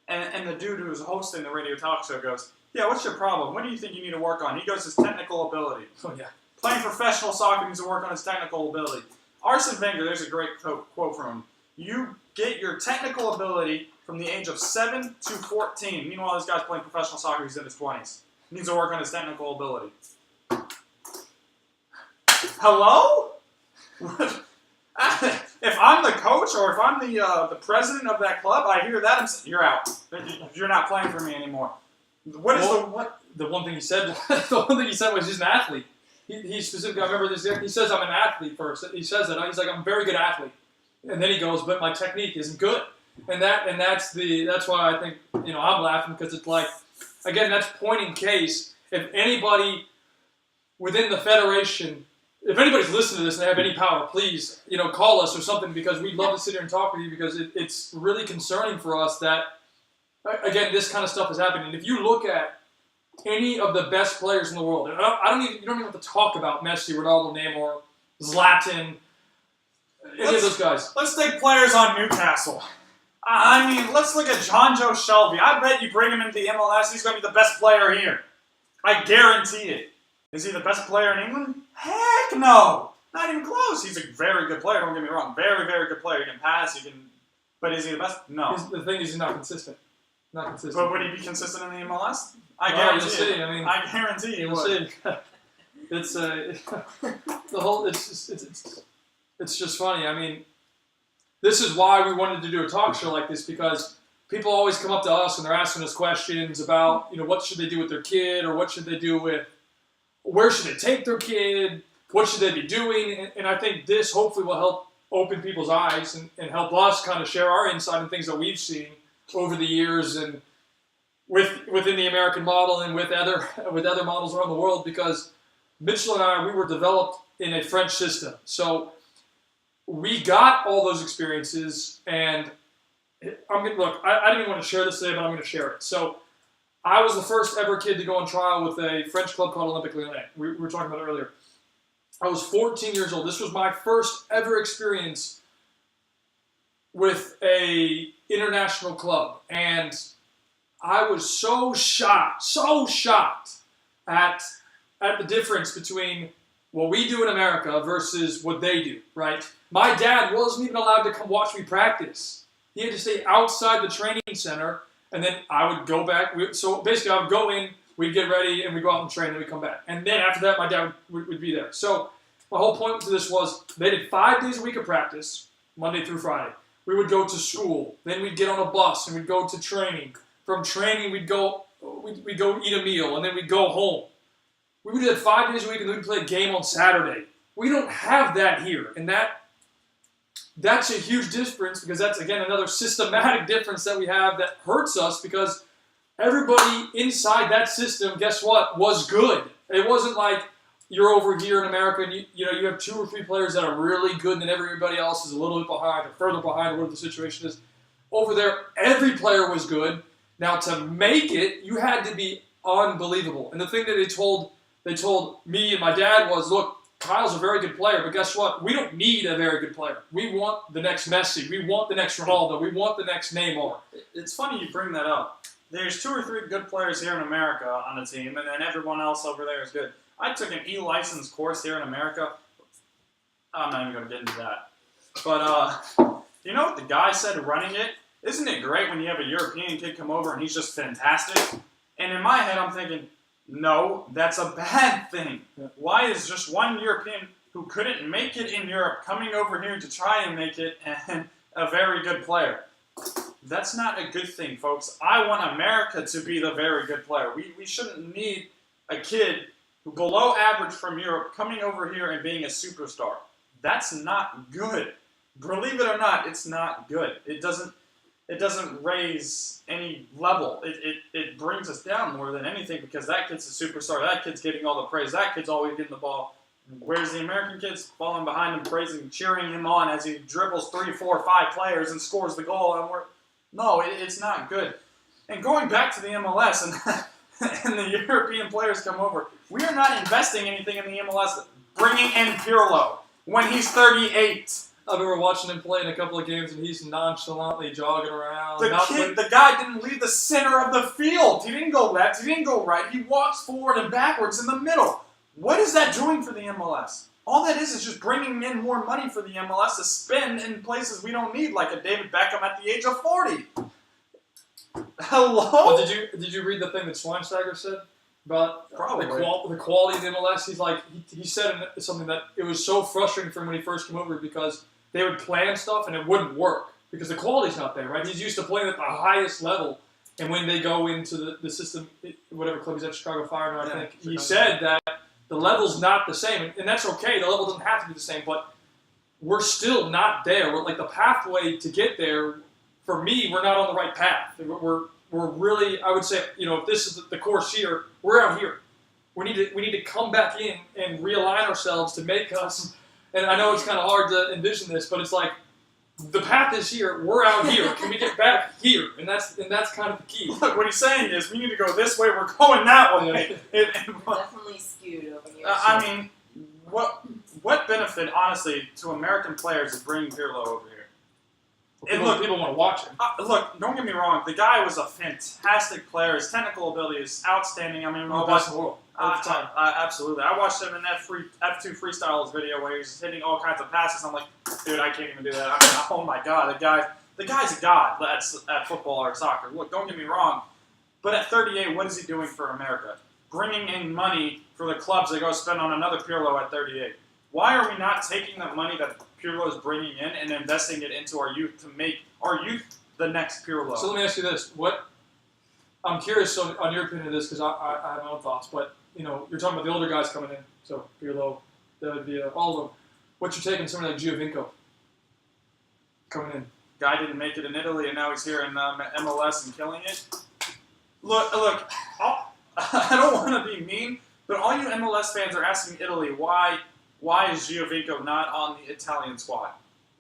and the dude who was hosting the radio talk show goes, "Yeah, what's your problem? What do you think you need to work on?" He goes, "His technical ability. Oh yeah. Playing professional soccer needs to work on his technical ability." Arsene Wenger, there's a great quote from him. You get your technical ability from the age of 7 to 14. Meanwhile, this guy's playing professional soccer. He's in his 20s. He needs to work on his technical ability. Hello? If I'm the coach or if I'm the president of that club, I hear that, you're out. You're not playing for me anymore. What is the one thing he said? The one thing he said was he's an athlete. He specifically, I remember this. He says I'm an athlete first. He says that he's like I'm a very good athlete, and then he goes, but my technique isn't good, and that's why I think I'm laughing because it's like, again, that's point in case. If anybody within the federation, if anybody's listening to this and they have any power, please call us or something because we'd love to sit here and talk with you because it's really concerning for us that again this kind of stuff is happening. And if you look at any of the best players in the world. You don't even have to talk about Messi, Ronaldo, Neymar, Zlatan, any of those guys. Let's take players on Newcastle. I mean, let's look at John Joe Shelby. I bet you bring him into the MLS, he's going to be the best player here. I guarantee it. Is he the best player in England? Heck no! Not even close. He's a very good player, don't get me wrong. Very, very good player. He can pass, but is he the best? No. The thing is he's not consistent. Not consistent. But would he be consistent in the MLS? I Well, guarantee you'll see. it. I guarantee he You'll would. see. It's the whole. It's just funny. I mean, this is why we wanted to do a talk show like this because people always come up to us and they're asking us questions about what should they do with their kid or what should they do with where should they take their kid, what should they be doing, and I think this hopefully will help open people's eyes and help us kind of share our insight and things that we've seen over the years and within the American model and with other models around the world because Mitchell and I, we were developed in a French system. So we got all those experiences and I didn't even want to share this today, but I'm going to share it. So I was the first ever kid to go on trial with a French club called Olympique Lyonnais. We were talking about it earlier. I was 14 years old. This was my first ever experience with a international club. And I was so shocked at the difference between what we do in America versus what they do, right? My dad wasn't even allowed to come watch me practice. He had to stay outside the training center, and then I would go back. So basically, I would go in, we'd get ready, and we'd go out and train, and we'd come back. And then after that, my dad would be there. So my whole point to this was they did 5 days a week of practice, Monday through Friday. We would go to school. Then we'd get on a bus, and we'd go to training. From training, we'd go eat a meal, and then we'd go home. We would do that 5 days a week, and then we'd play a game on Saturday. We don't have that here, and that's a huge difference because that's, again, another systematic difference that we have that hurts us because everybody inside that system, guess what, was good. It wasn't like you're over here in America and you have 2 or 3 players that are really good and then everybody else is a little bit behind or further behind, whatever the situation is. Over there, every player was good. Now, to make it, you had to be unbelievable. And the thing that they told me and my dad was, look, Kyle's a very good player, but guess what? We don't need a very good player. We want the next Messi. We want the next Ronaldo. We want the next Neymar. It's funny you bring that up. There's 2 or 3 good players here in America on the team, and then everyone else over there is good. I took an E-license course here in America. I'm not even going to get into that. But, you know what the guy said running it? Isn't it great when you have a European kid come over and he's just fantastic? And in my head, I'm thinking, no, that's a bad thing. Yeah. Why is just one European who couldn't make it in Europe coming over here to try and make it and a very good player? That's not a good thing, folks. I want America to be the very good player. We shouldn't need a kid who below average from Europe coming over here and being a superstar. That's not good. Believe it or not, it's not good. It doesn't raise any level. It brings us down more than anything because that kid's a superstar. That kid's getting all the praise. That kid's always getting the ball. Whereas the American kid's falling behind him, praising, cheering him on as he dribbles 3, 4, 5 players and scores the goal. And it's not good. And going back to the MLS and the European players come over, we are not investing anything in the MLS. Bringing in Pirlo when he's 38. I remember watching him play in a couple of games, and he's nonchalantly jogging around. The guy didn't leave the center of the field. He didn't go left. He didn't go right. He walks forward and backwards in the middle. What is that doing for the MLS? All that is just bringing in more money for the MLS to spend in places we don't need, like a David Beckham at the age of 40. Hello? Well, did you read the thing that Schweinsteiger said about Probably. the quality of the MLS? He's like he said something that it was so frustrating for him when he first came over because they would plan stuff and it wouldn't work because the quality's not there, right? He's used to playing at the highest level, and when they go into the system, whatever club he's at, Chicago Fire, I think, he said that the level's not the same, and that's okay. The level doesn't have to be the same, but we're still not there. We're like the pathway to get there. For me, we're not on the right path. We're really, I would say, if this is the course here, we're out here. We need to come back in and realign ourselves to make us. And I know it's kind of hard to envision this, but it's like the path is here. We're out here. Can we get back here? And that's kind of the key. Look, what he's saying is we need to go this way. We're going that way. Definitely skewed over here. I mean, what benefit, honestly, to American players is bringing Pirlo over here? People want to watch him. Look, don't get me wrong. The guy was a fantastic player. His technical ability is outstanding. I mean, The best in the world. absolutely. I watched him in that F2 Freestyles video where he's hitting all kinds of passes. I'm like, dude, I can't even do that. I mean, oh my god, the guy's a god at football or soccer. Look, don't get me wrong, but at 38, what is he doing for America? Bringing in money for the clubs that go spend on another Pirlo at 38. Why are we not taking the money that Pirlo is bringing in and investing it into our youth to make our youth the next Pirlo? So let me ask you this: I'm curious on your opinion of this because I have my own thoughts. But you're talking about the older guys coming in, so Pirlo, David Villa, all of them. What's your take on someone like Giovinco coming in? Guy didn't make it in Italy, and now he's here in MLS and killing it. Look. I don't want to be mean, but all you MLS fans are asking Italy why is Giovinco not on the Italian squad?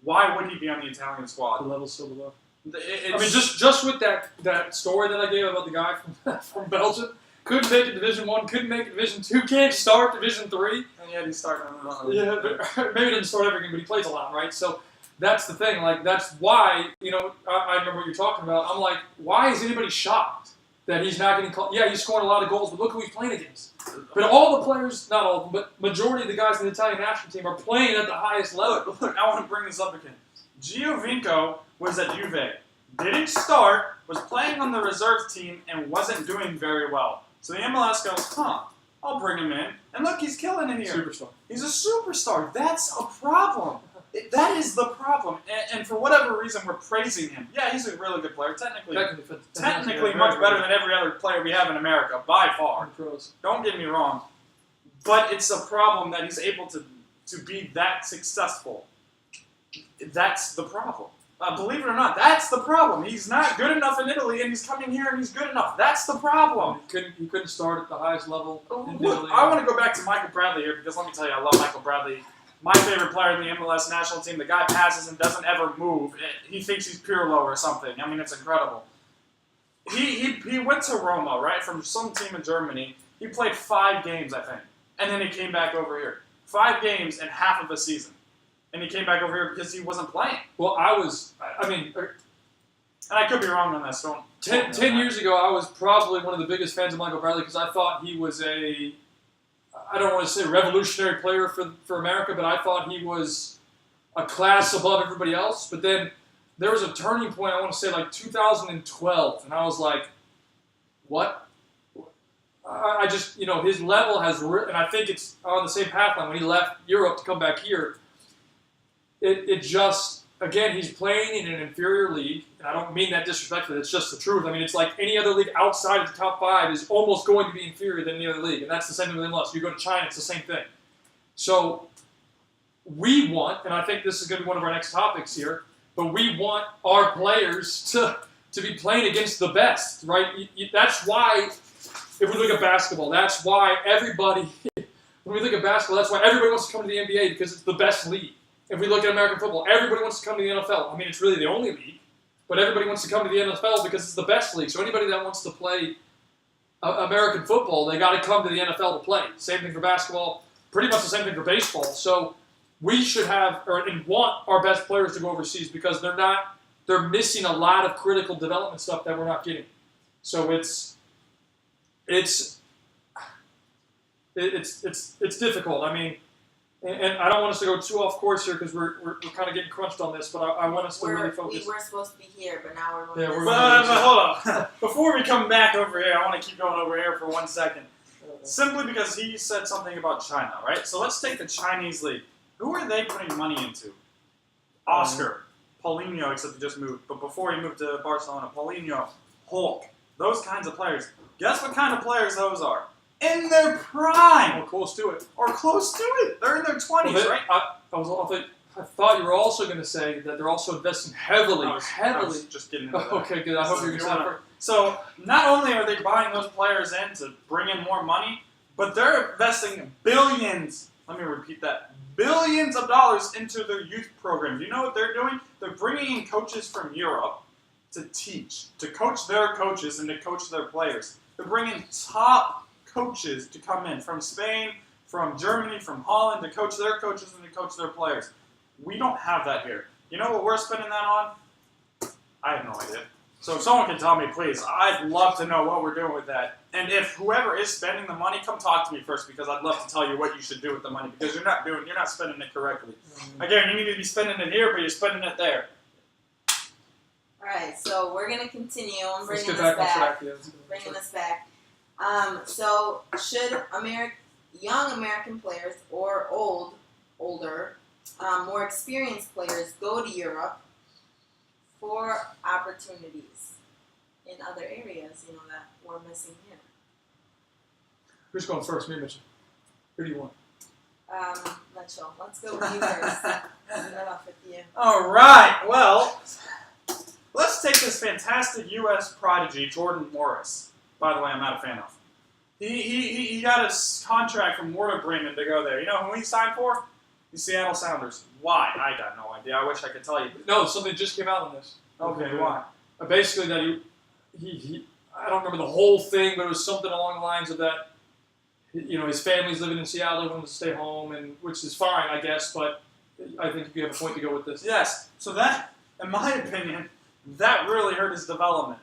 Why would he be on the Italian The squad? level's so below. I I mean, just with that story that I gave about the guy from Belgium, couldn't make it Division 1, couldn't make it Division 2, can't start Division 3. And yet he's starting. Yeah, but maybe he didn't start every game, but he plays a lot, right? So that's the thing. Like, that's why, I remember what you're talking about. I'm like, why is anybody shocked that he's not getting called? Yeah, he's scoring a lot of goals, but look who he's playing against. But all the players, not all of them, but majority of the guys in the Italian national team are playing at the highest level. Look, I want to bring this up again. Giovinco was at Juve. Didn't start, was playing on the reserve team, and wasn't doing very well. So the MLS goes, I'll bring him in. And look, he's killing it here. Superstar. He's a superstar. That's a problem. That is the problem. And for whatever reason, we're praising him. Yeah, he's a really good player. Technically much better than every other player we have in America, by far. Don't get me wrong. But it's a problem that he's able to be that successful. That's the problem. Believe it or not, that's the problem. He's not good enough in Italy, and he's coming here and he's good enough. That's the problem. He couldn't start at the highest level in Look, Italy. I want to go back to Michael Bradley here because let me tell you, I love Michael Bradley. My favorite player in the MLS national team. The guy passes and doesn't ever move. He thinks he's Pirlo or something. I mean, it's incredible. He went to Roma, right, from some team in Germany. He played 5 games, I think, and then he came back over here. 5 games in half of a season. And he came back over here because he wasn't playing. Well, And I could be wrong on this. 10 years ago, I was probably one of the biggest fans of Michael Bradley because I thought he was I don't want to say revolutionary player for America, but I thought he was a class above everybody else. But then there was a turning point, I want to say like 2012, and I was like, what? I just, his level has, and I think it's on the same path line when he left Europe to come back here. It just, again, he's playing in an inferior league, and I don't mean that disrespectfully, it's just the truth. I mean, it's like any other league outside of the top 5 is almost going to be inferior than any other league, and that's the same thing with MLS. You go to China, it's the same thing. So we want, and I think this is going to be one of our next topics here, but we want our players to be playing against the best, right? That's why, if we look at basketball, that's why everybody, when we look at basketball, that's why everybody wants to come to the NBA because it's the best league. If we look at American football, everybody wants to come to the NFL. I mean, it's really the only league, but everybody wants to come to the NFL because it's the best league. So anybody that wants to play American football, they got to come to the NFL to play. Same thing for basketball, pretty much the same thing for baseball. So we should have and want our best players to go overseas because they're missing a lot of critical development stuff that we're not getting. So it's difficult. I mean, and I don't want us to go too off course here because we're kind of getting crunched on this, but I want us to really focus. We were supposed to be here, but now we're going Yeah, to we're But hold on. Before we come back over here, I want to keep going over here for 1 second. Simply because he said something about China, right? So let's take the Chinese league. Who are they putting money into? Oscar, Paulinho, except he just moved. But before he moved to Barcelona, Paulinho, Hulk, those kinds of players. Guess what kind of players those are? In their prime! Or close to it. Or close to it. They're in their 20s, Well, right? I thought you were also going to say that they're also investing heavily. I was just getting into that. Okay, good. I hope you're going to say that. So not only are they buying those players in to bring in more money, but they're investing billions. Let me repeat that. Billions of dollars into their youth program. Do you know what they're doing? They're bringing in coaches from Europe to teach, to coach their coaches and to coach their players. They're bringing top coaches to come in from Spain, from Germany, from Holland to coach their coaches and to coach their players. We don't have that here. You know what we're spending that on? I have no idea. So if someone can tell me, please, I'd love to know what we're doing with that. And if whoever is spending the money, come talk to me first because I'd love to tell you what you should do with the money because you're not spending it correctly. Again, you need to be spending it here, but you're spending it there. Alright, so we're going to continue. I'm Let's bringing get this back on back. track. Yeah. Bringing this back. So should young American players or older, more experienced players go to Europe for opportunities in other areas, that we're missing here? Who's going first? Me or Mitchell? Who do you want? Mitchell, let's go with you first. Start off with you. All right, well, let's take this fantastic U.S. prodigy, Jordan Morris. By the way, I'm not a fan of. He got his contract from Werder Bremen to go there. You know who he signed for? The Seattle Sounders. Why? I got no idea. I wish I could tell you. No, something just came out on this. Okay, why? Basically, that he I don't remember the whole thing, but it was something along the lines of that. His family's living in Seattle, they wanted to stay home, and which is fine, I guess. But I think you have a point to go with this. Yes. So that, in my opinion, that really hurt his development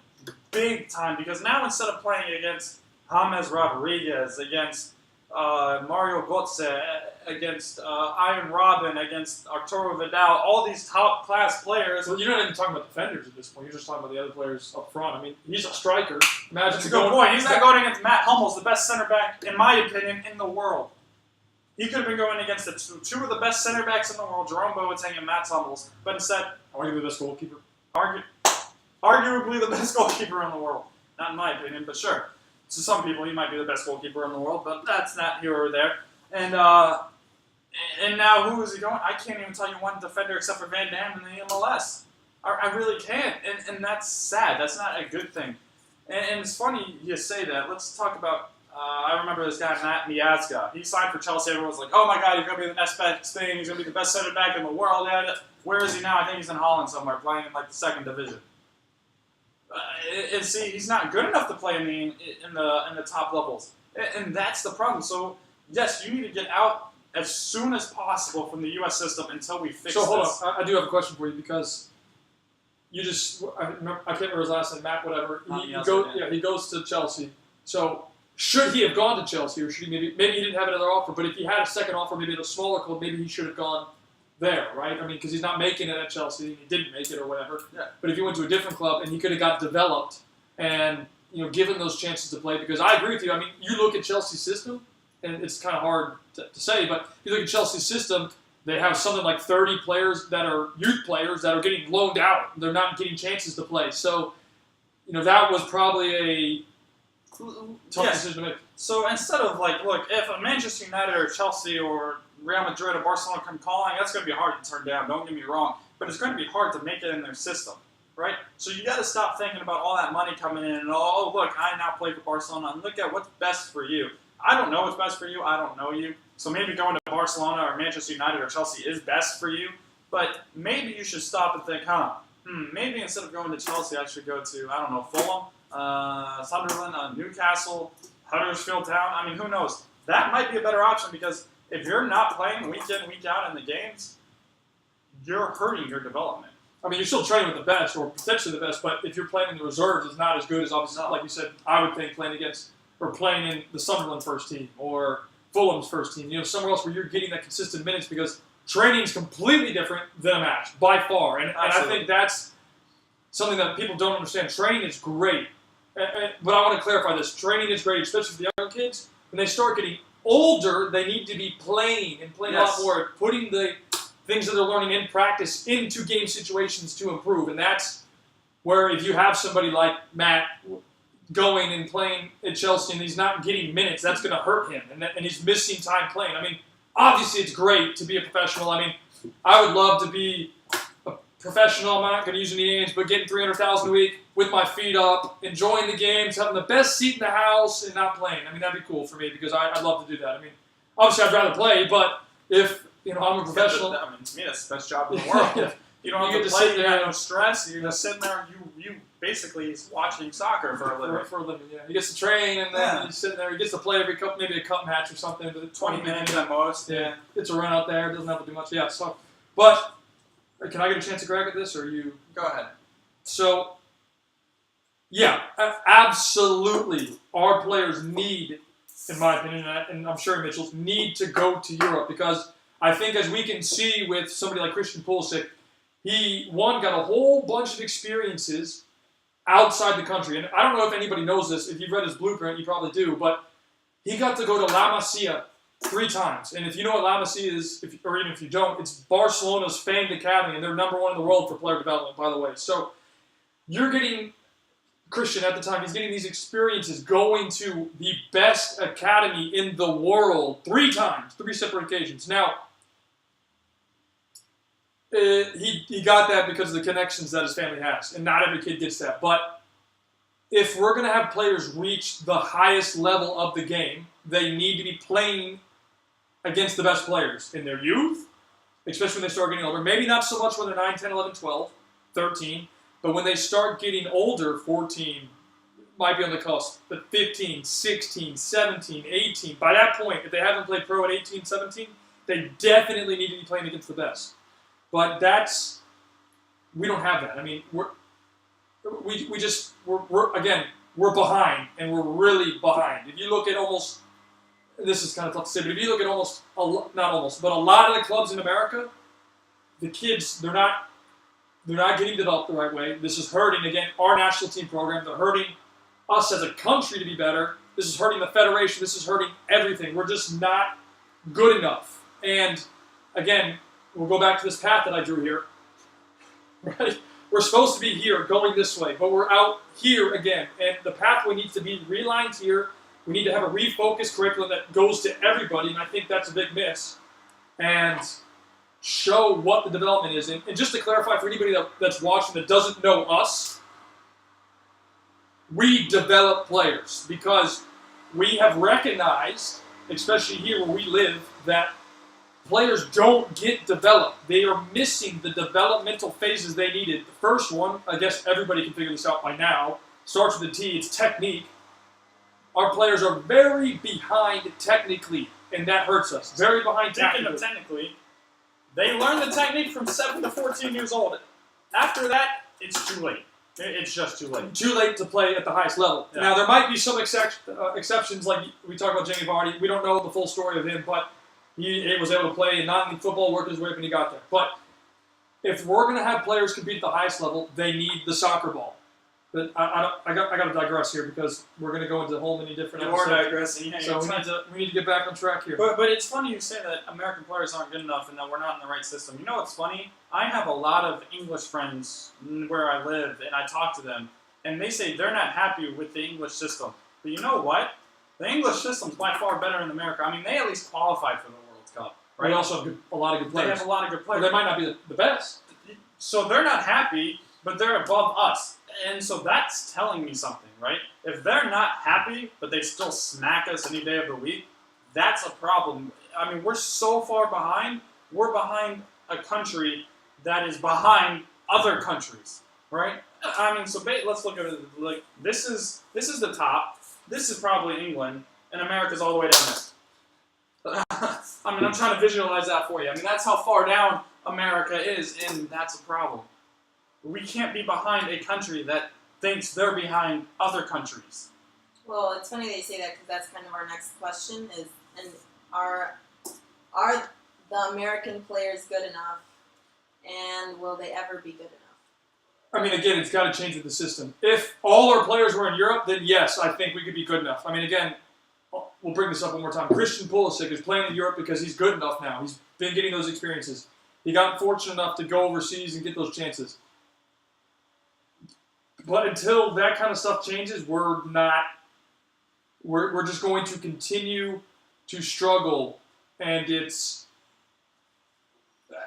big time because now instead of playing against James Rodriguez, against Mario Götze, against Iron Robin, against Arturo Vidal, all these top-class players. Well, you're not even talking about defenders at this point. You're just talking about the other players up front. I mean, he's a striker. Imagine That's a good point. He's not going against Matt Hummels, the best center back, in my opinion, in the world. He could have been going against the two of the best center backs in the world, Jerome Boateng and Matt Hummels, but instead, arguably the best goalkeeper. Arguably the best goalkeeper in the world. Not in my opinion, but sure. To some people, he might be the best goalkeeper in the world, but that's not here or there. And And now who is he going? I can't even tell you one defender except for Van Dam in the MLS. I really can't, and that's sad. That's not a good thing. And it's funny you say that. Let's talk about. I remember this guy Matt Miazga. He signed for Chelsea. Everyone was like, "Oh my God, he's gonna be the next best thing. He's gonna be the best center back in the world." Where is he now? I think he's in Holland somewhere, playing in like the second division. And see, he's not good enough to play in the top levels, and that's the problem. So yes, you need to get out as soon as possible from the U.S. system until we fix So hold this. on, I do have a question for you because you just I can't remember his last name, Matt, whatever. He goes to Chelsea. So should he have gone to Chelsea, or should he maybe he didn't have another offer? But if he had a second offer, maybe at a smaller club, maybe he should have gone there, right? I mean, because he's not making it at Chelsea, he didn't make it or whatever. Yeah. But if he went to a different club and he could have got developed and given those chances to play, because I agree with you. I mean, you look at Chelsea's system, and it's kind of hard to say, but if you look at Chelsea's system, they have something like 30 players that are youth players that are getting loaned out. They're not getting chances to play. So, that was probably a tough decision to make. So instead of look, if a Manchester United or Chelsea or Real Madrid or Barcelona come calling, that's going to be hard to turn down. Don't get me wrong, but it's going to be hard to make it in their system, right? So you got to stop thinking about all that money coming in and look, I now play for Barcelona and look at what's best for you. I don't know what's best for you. I don't know you. So maybe going to Barcelona or Manchester United or Chelsea is best for you, but maybe you should stop and think, maybe instead of going to Chelsea, I should go to, I don't know, Fulham, Sunderland, Newcastle, Huddersfield Town. I mean, who knows? That might be a better option because if you're not playing week in, week out in the games, you're hurting your development. I mean, you're still training with the best or potentially the best, but if you're playing in the reserves, it's not as good as obviously, like you said, I would think playing against or playing in the Sunderland first team or Fulham's first team, somewhere else where you're getting that consistent minutes because training is completely different than a match, by far. And I think that's something that people don't understand. Training is great. But I want to clarify this. Training is great, especially for the younger kids. When they start getting older, they need to be playing and playing a lot more, putting the things that they're learning in practice into game situations to improve. And that's where if you have somebody like Matt going and playing at Chelsea and he's not getting minutes, that's going to hurt him. And he's missing time playing. I mean, obviously it's great to be a professional. I mean, I would love to be a professional. I'm not going to use any names, but getting $300,000 a week with my feet up, enjoying the games, having the best seat in the house, and not playing. I mean, that'd be cool for me because I'd love to do that. I mean, obviously I'd rather play, but if I'm a professional, I mean, to me that's the best job in the world. Yeah. You don't have to play. You have no stress. You're just sitting there. You basically is watching soccer for a living. For a living, yeah. He gets to train, and then he's sitting there. He gets to play every cup, maybe a cup match or something. But 20 minutes at most. Yeah, gets a run out there. Doesn't have to do much. Yeah. So, but can I get a chance to crack at this, or you? Go ahead. So, yeah, absolutely. Our players need, in my opinion, and I'm sure Mitchell's, need to go to Europe because I think, as we can see with somebody like Christian Pulisic, he got a whole bunch of experiences outside the country. And I don't know if anybody knows this. If you've read his blueprint, you probably do. But he got to go to La Masia 3 times. And if you know what La Masia is, or even if you don't, it's Barcelona's famed academy. And they're #1 in the world for player development, by the way. So you're getting, Christian at the time, he's getting these experiences going to the best academy in the world 3 times, 3 separate occasions. Now, he got that because of the connections that his family has, and not every kid gets that. But if we're going to have players reach the highest level of the game, they need to be playing against the best players in their youth, especially when they start getting older. Maybe not so much when they're 9, 10, 11, 12, 13, but when they start getting older, 14, might be on the cusp, but 15, 16, 17, 18. By that point, if they haven't played pro at 18, 17, they definitely need to be playing against the best. But we don't have that. I mean, we're behind, and we're really behind. If you look at this is kind of tough to say, but if you look at a lot of the clubs in America, the kids, they're not getting developed the right way. This is hurting, again, our national team program. They're hurting us as a country to be better. This is hurting the federation. This is hurting everything. We're just not good enough. And again, we'll go back to this path that I drew here. Right? We're supposed to be here, going this way, but we're out here again. And the pathway needs to be relined here. We need to have a refocused curriculum that goes to everybody, and I think that's a big miss. and show what the development is. And just to clarify for anybody that's watching that doesn't know us, we develop players because we have recognized, especially here where we live, that players don't get developed. They are missing the developmental phases they needed. The first one, I guess everybody can figure this out by now, starts with a T, it's technique. Our players are very behind technically, and that hurts us. Very behind Speaking technically. of technically, they learn the technique from 7 to 14 years old. After that, it's too late. It's just too late. Too late to play at the highest level. Yeah. Now, there might be some exceptions, like we talked about Jamie Vardy. We don't know the full story of him, but he was able to play in non-league football, work his way up, and he got there. But if we're going to have players compete at the highest level, they need the soccer ball. But I got to digress here because we're going to go into a whole many different You are episodes. digressing. Yeah, So we need to get back on track here. But it's funny you say that American players aren't good enough and that we're not in the right system. You know what's funny? I have a lot of English friends where I live, and I talk to them, and they say they're not happy with the English system. But you know what? The English system's by far better in America. I mean, they at least qualified for the World Cup, right? We also have a lot of good They players. have a lot of good But players. they might not be the best. So they're not happy, but they're above us. And so that's telling me something, right? If they're not happy, but they still smack us any day of the week, that's a problem. I mean, we're so far behind. We're behind a country that is behind other countries, right? I mean, so let's look at it. Like this is the top. This is probably England, and America's all the way down there. I mean, I'm trying to visualize that for you. I mean, that's how far down America is, and that's a problem. We can't be behind a country that thinks they're behind other countries. Well, it's funny that you say that because that's kind of our next question is, and are the American players good enough, and will they ever be good enough? I mean, again, it's got to change with the system. If all our players were in Europe, then yes, I think we could be good enough. I mean, again, we'll bring this up one more time. Christian Pulisic is playing in Europe because he's good enough now. He's been getting those experiences. He got fortunate enough to go overseas and get those chances. But until that kind of stuff changes, we're just going to continue to struggle. And it's,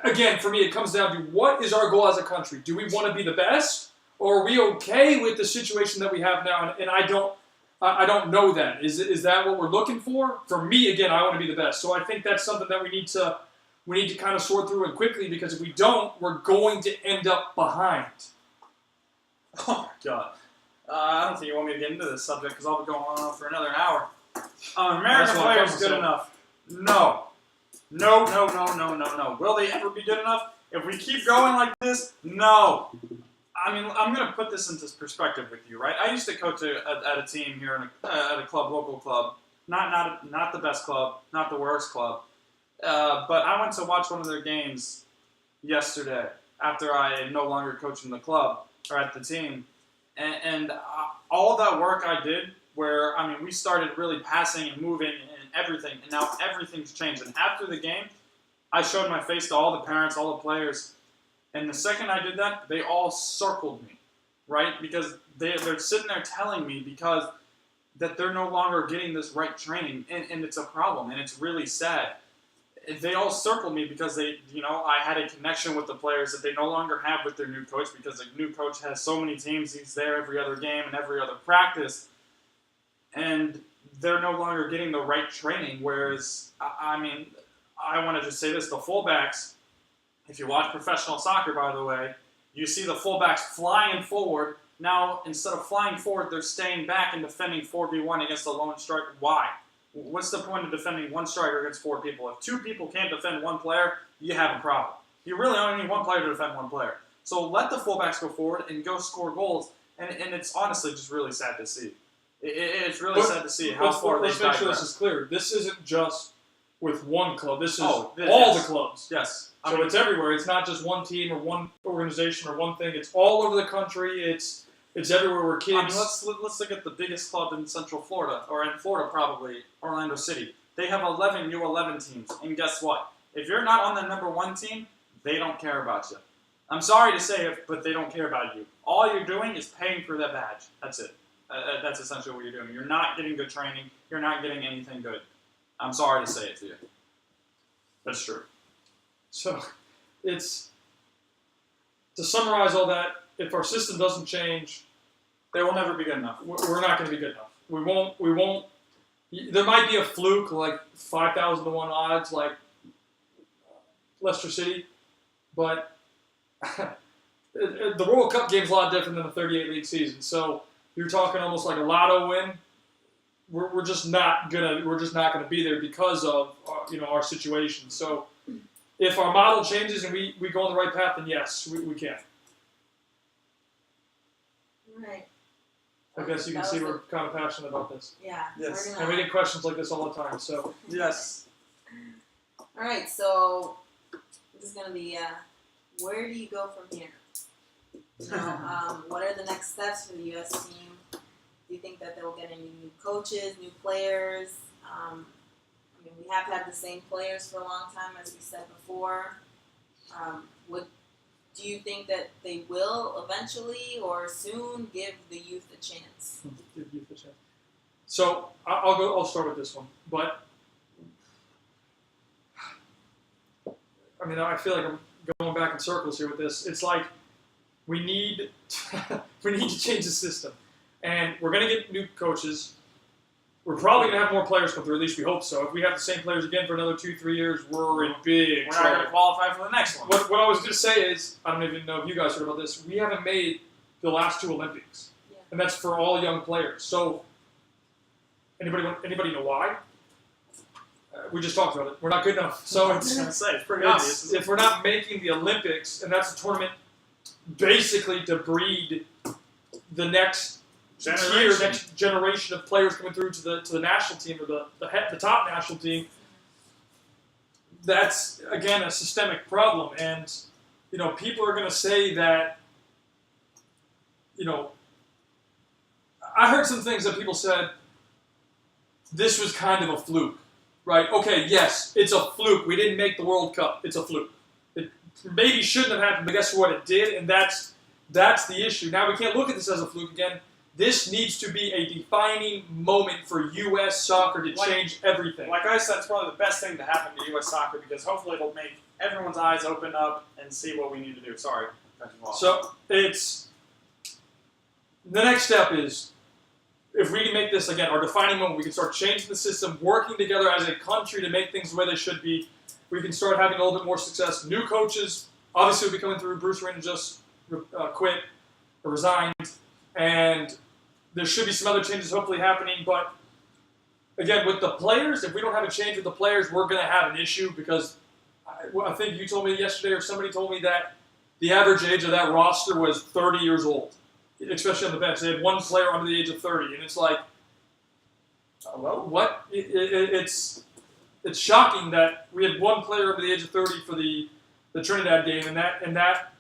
again, for me, it comes down to what is our goal as a country? Do we want to be the best? Or are we okay with the situation that we have now? And I don't know that. Is that what we're looking for? For me, again, I want to be the best. So I think that's something that we need to kind of sort through and quickly, because if we don't, we're going to end up behind. Oh, my God. I don't think you want me to get into this subject because I'll be going on for another hour. American That's why I players promised good so. enough? No. No. Will they ever be good enough? If we keep going like this, no. I mean, I'm going to put this into perspective with you, right? I used to coach at a team here at a club, local club. Not the best club, not the worst club. But I went to watch one of their games yesterday after I no longer coached in the club or at the team. And all that work I did where, I mean, we started really passing and moving and everything, and now everything's changed. And after the game, I showed my face to all the parents, all the players, and the second I did that, they all circled me, right? Because they're sitting there telling me because that they're no longer getting this right training, and it's a problem, and it's really sad. They all circled me because I had a connection with the players that they no longer have with their new coach, because the new coach has so many teams. He's there every other game and every other practice, and they're no longer getting the right training. Whereas, I mean, I want to just say this, the fullbacks, if you watch professional soccer, by the way, you see the fullbacks flying forward. Now, instead of flying forward, they're staying back and defending 4v1 against a lone striker. Why? What's the point of defending one striker against four people? If two people can't defend one player, you have a problem. You really only need one player to defend one player. So let the fullbacks go forward and go score goals. And it's honestly just really sad to see. It's really sad to see how far they Let's make sure this digress. is clear. This isn't just with one club. This is all yes. the clubs. Yes. So it's everywhere. It's not just one team or one organization or one thing. It's all over the country. It's everywhere where kids. I mean, let's look at the biggest club in Central Florida, or in Florida probably, Orlando City. They have 11 U11 teams, and guess what? If you're not on the number one team, they don't care about you. I'm sorry to say it, but they don't care about you. All you're doing is paying for that badge. That's it. That's essentially what you're doing. You're not getting good training. You're not getting anything good. I'm sorry to say it to you. That's true. So it's, to summarize all that, if our system doesn't change, They will never be good enough. we're not going to be good enough. We won't. There might be a fluke, like 5,000 to 1 odds, like Leicester City, but the World Cup game's a lot different than a 38 league season. So you're talking almost like a lotto win. We're just not gonna be there because of our situation. So if our model changes and we go on the right path, then yes, we can. Right. I guess you can That see was we're kind of passionate about this. Yeah. Yes. We're And we gonna, get questions like this all the time. So Yes. all right. So this is gonna be where do you go from here? What are the next steps for the U.S. team? Do you think that they'll get any new coaches, new players? I mean, we have had the same players for a long time, as we said before. Do you think that they will eventually or soon give the youth a chance? give you the chance. So I'll start with this one, but I mean I feel like I'm going back in circles here with this. It's like we need to change the system, and we're going to get new coaches. We're probably going to have more players come through. At least we hope so. If we have the same players again for another 2-3 years, we're in big We're not going to trouble. qualify for the next one. What I was going to say is, I don't even know if you guys heard about this. We haven't made the last 2 Olympics, Yeah. and that's for all young players. So, anybody know why? We just talked about it. We're not good enough. So I was going to say, it's pretty it's, obvious. Isn't it? if we're not making the Olympics, and that's a tournament basically to breed the next next generation of players coming through to the national team or the top national team, that's again a systemic problem. And people are going to say that. I heard some things that people said. This was kind of a fluke, right? Okay, yes, it's a fluke. We didn't make the World Cup. It's a fluke. It maybe shouldn't have happened, but guess what? It did, and that's the issue. Now we can't look at this as a fluke again. This needs to be a defining moment for U.S. soccer to change everything. Like I said, it's probably the best thing to happen to U.S. soccer because hopefully it'll make everyone's eyes open up and see what we need to do. Sorry. So it's the next step is if we can make this again our defining moment, we can start changing the system, working together as a country to make things the way they should be. We can start having a little bit more success. New coaches obviously will be coming through. Bruce Arena just quit or resigned, and there should be some other changes hopefully happening. But again, with the players, if we don't have a change with the players, we're going to have an issue because I think you told me yesterday or somebody told me that the average age of that roster was 30 years old, especially on the bench. They had one player under the age of 30, and it's like, well, what? It's shocking that we had one player under the age of 30 for the Trinidad game, and that.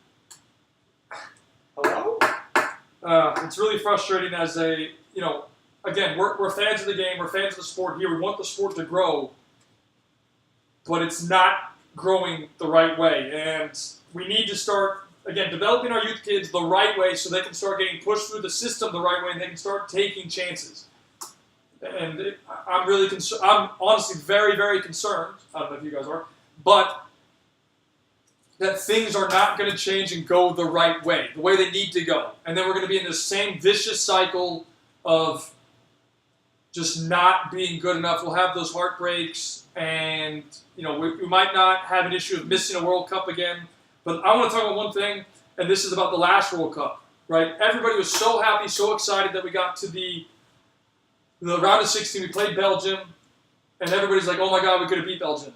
Hello? It's really frustrating as again, we're fans of the game, we're fans of the sport here, we want the sport to grow, but it's not growing the right way, and we need to start, again, developing our youth kids the right way so they can start getting pushed through the system the right way and they can start taking chances. And I'm really I'm honestly very, very concerned, I don't know if you guys are, but that things are not going to change and go the right way, the way they need to go. And then we're going to be in this same vicious cycle of just not being good enough. We'll have those heartbreaks, and we might not have an issue of missing a World Cup again. But I want to talk about one thing, and this is about the last World Cup, right? Everybody was so happy, so excited that we got to the round of 16. We played Belgium, and everybody's like, oh my God, we could have beat Belgium.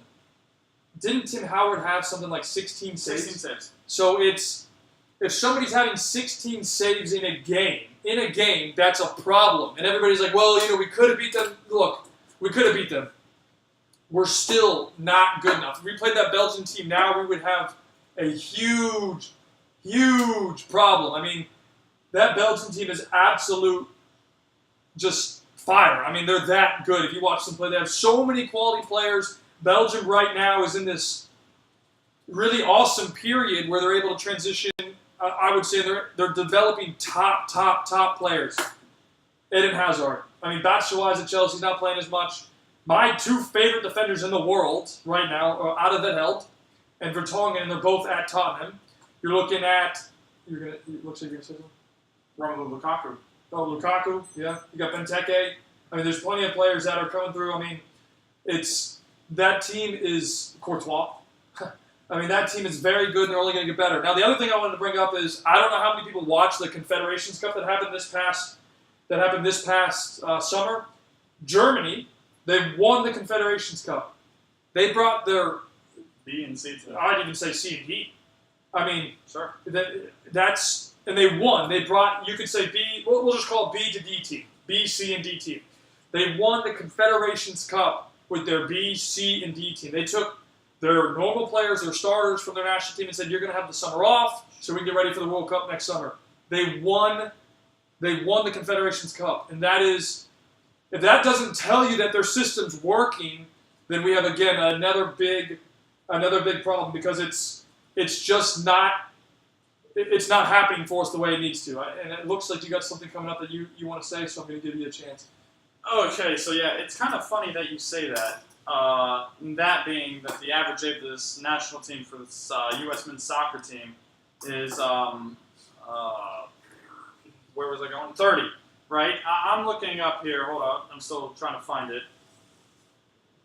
Didn't Tim Howard have something like 16 saves? 16 saves. So if somebody's having 16 saves in a game, that's a problem. And everybody's like, well, we could have beat them. Look, we could have beat them. We're still not good enough. If we played that Belgian team now, we would have a huge, huge problem. I mean, that Belgian team is absolute just fire. I mean, they're that good. If you watch them play, they have so many quality players. Belgium right now is in this really awesome period where they're able to transition. I would say they're developing top players. Eden Hazard. I mean, Batshuayi's at Chelsea's not playing as much. My 2 favorite defenders in the world right now are Out of It Held and Vertonghen, and they're both at Tottenham. You're looking at it looks like you're gonna say something. Romelu Lukaku. Oh, Lukaku, yeah. You got Benteke. I mean, there's plenty of players that are coming through. I mean, that team is Courtois. I mean, that team is very good, and they're only going to get better. Now, the other thing I wanted to bring up is I don't know how many people watched the Confederations Cup that happened this past summer. Germany, they won the Confederations Cup. They brought their B and C to I'd even say C and D. I mean, sure. And they won. They brought, you could say B, we'll just call it B to D team. B, C, and D team. They won the Confederations Cup with their B, C, and D team. They took their normal players, their starters from their national team and said, you're going to have the summer off so we can get ready for the World Cup next summer. They won the Confederations Cup. And that is, if that doesn't tell you that their system's working, then we have, again, another big problem because it's just not happening for us the way it needs to. And it looks like you got something coming up that you want to say, so I'm going to give you a chance. Okay, so yeah, it's kind of funny that you say that. That being that the average age of this national team for this U.S. men's soccer team is, where was I going? 30, right? I'm looking up here. Hold on. I'm still trying to find it.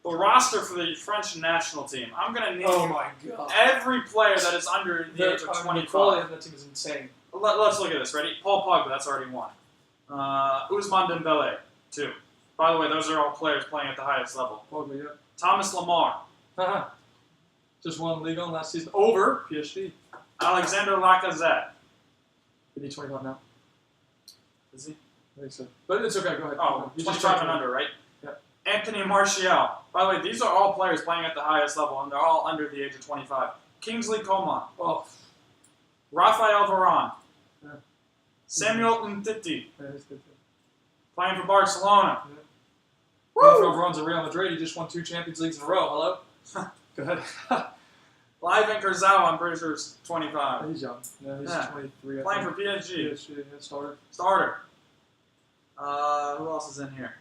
The roster for the French national team. I'm going to name my God. every player that is under the age of 25. That team is insane. Let's look at this. Ready? Paul Pogba, that's already one. Ousmane Dembele, 2. By the way, those are all players playing at the highest level. Pogba, yeah. Thomas Lemar. Just won Ligue 1 last season over PSG. Alexander Lacazette. Is he 25 now? Is he? I think so. But it's okay, go ahead. Oh, He's 25 and under, right? Yeah. Anthony Martial. By the way, these are all players playing at the highest level, and they're all under the age of 25. Kingsley Coman. Oh. Rafael Varane. Yeah. Samuel Umtiti. Yeah, he's good too. Playing for Barcelona. Yeah. Woo! Rafael Varane's at Real Madrid. He just won 2 Champions Leagues in a row. Hello? Go ahead. Live Kurzawa, I'm pretty sure is 25. He's young. Yeah, he's Yeah. 23. I Playing think. for PSG. PSG, yeah, starter. Starter. Who else is in here?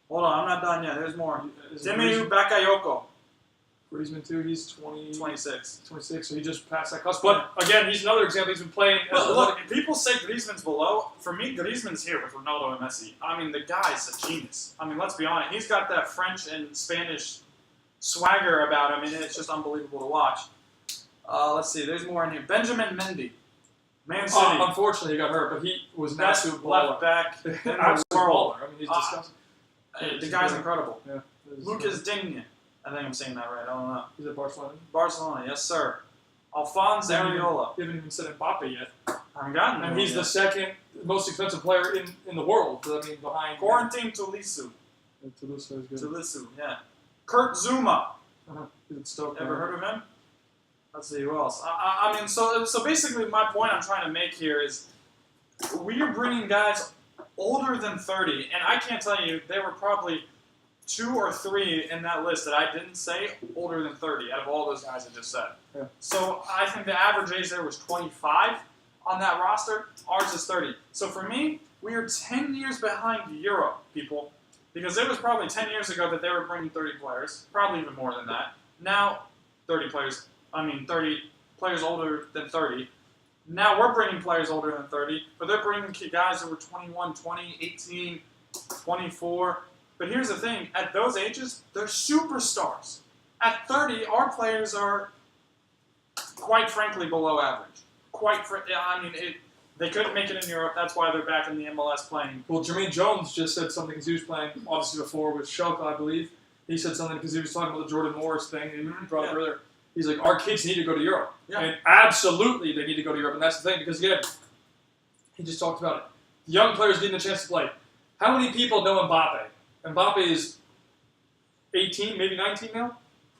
Hold on, I'm not done yet. There's more. Demiu Bakayoko. Griezmann too. He's 26, 26. so he just passed that cusp. But again, he's another example. He's been playing. Look, people say Griezmann's below. For me, Griezmann's here with Ronaldo and Messi. I mean, the guy's a genius. I mean, let's be honest. He's got that French and Spanish swagger about him, and it's just unbelievable to watch. Let's see. There's more in here. Benjamin Mendy. Man City. Unfortunately, he got hurt, but he was an Best absolute left baller. back in the Absolute world. baller. I mean, he's disgusting. The guy's incredible. Yeah. Lucas Digne. I think I'm saying that right. I don't know. He's at Barcelona. Barcelona, yes, sir. Alphonse Areola. You haven't even said Mbappe yet. I haven't gotten him. And he's the second most expensive player in the world. I mean, behind Quarantine Tolisso. Toulouse is good. Tolisso, yeah. Kurt Zuma. He's at Stoke. Ever heard of him? Let's see, who else? I mean, so basically my point I'm trying to make here is we are bringing guys older than 30, and I can't tell you, there were probably 2 or 3 in that list that I didn't say older than 30 out of all those guys I just said. Yeah. So I think the average age there was 25 on that roster. Ours is 30. So for me, we are 10 years behind Europe, people, because it was probably 10 years ago that they were bringing 30 players, probably even more than that. Now, 30 players older than 30. Now we're bringing players older than 30, but they're bringing guys who were 21, 20, 18, 24. But here's the thing, at those ages, they're superstars. At 30, our players are, quite frankly, below average. They couldn't make it in Europe, that's why they're back in the MLS playing. Well, Jermaine Jones just said something because he was playing, obviously before, with Schalke, I believe. He said something because he was talking about the Jordan Morris thing, and he brought up earlier. He's like, our kids need to go to Europe. Yeah. And absolutely they need to go to Europe. And that's the thing, because again, he just talked about it. Young players getting a chance to play. How many people know Mbappe? Mbappe is 18, maybe 19 now?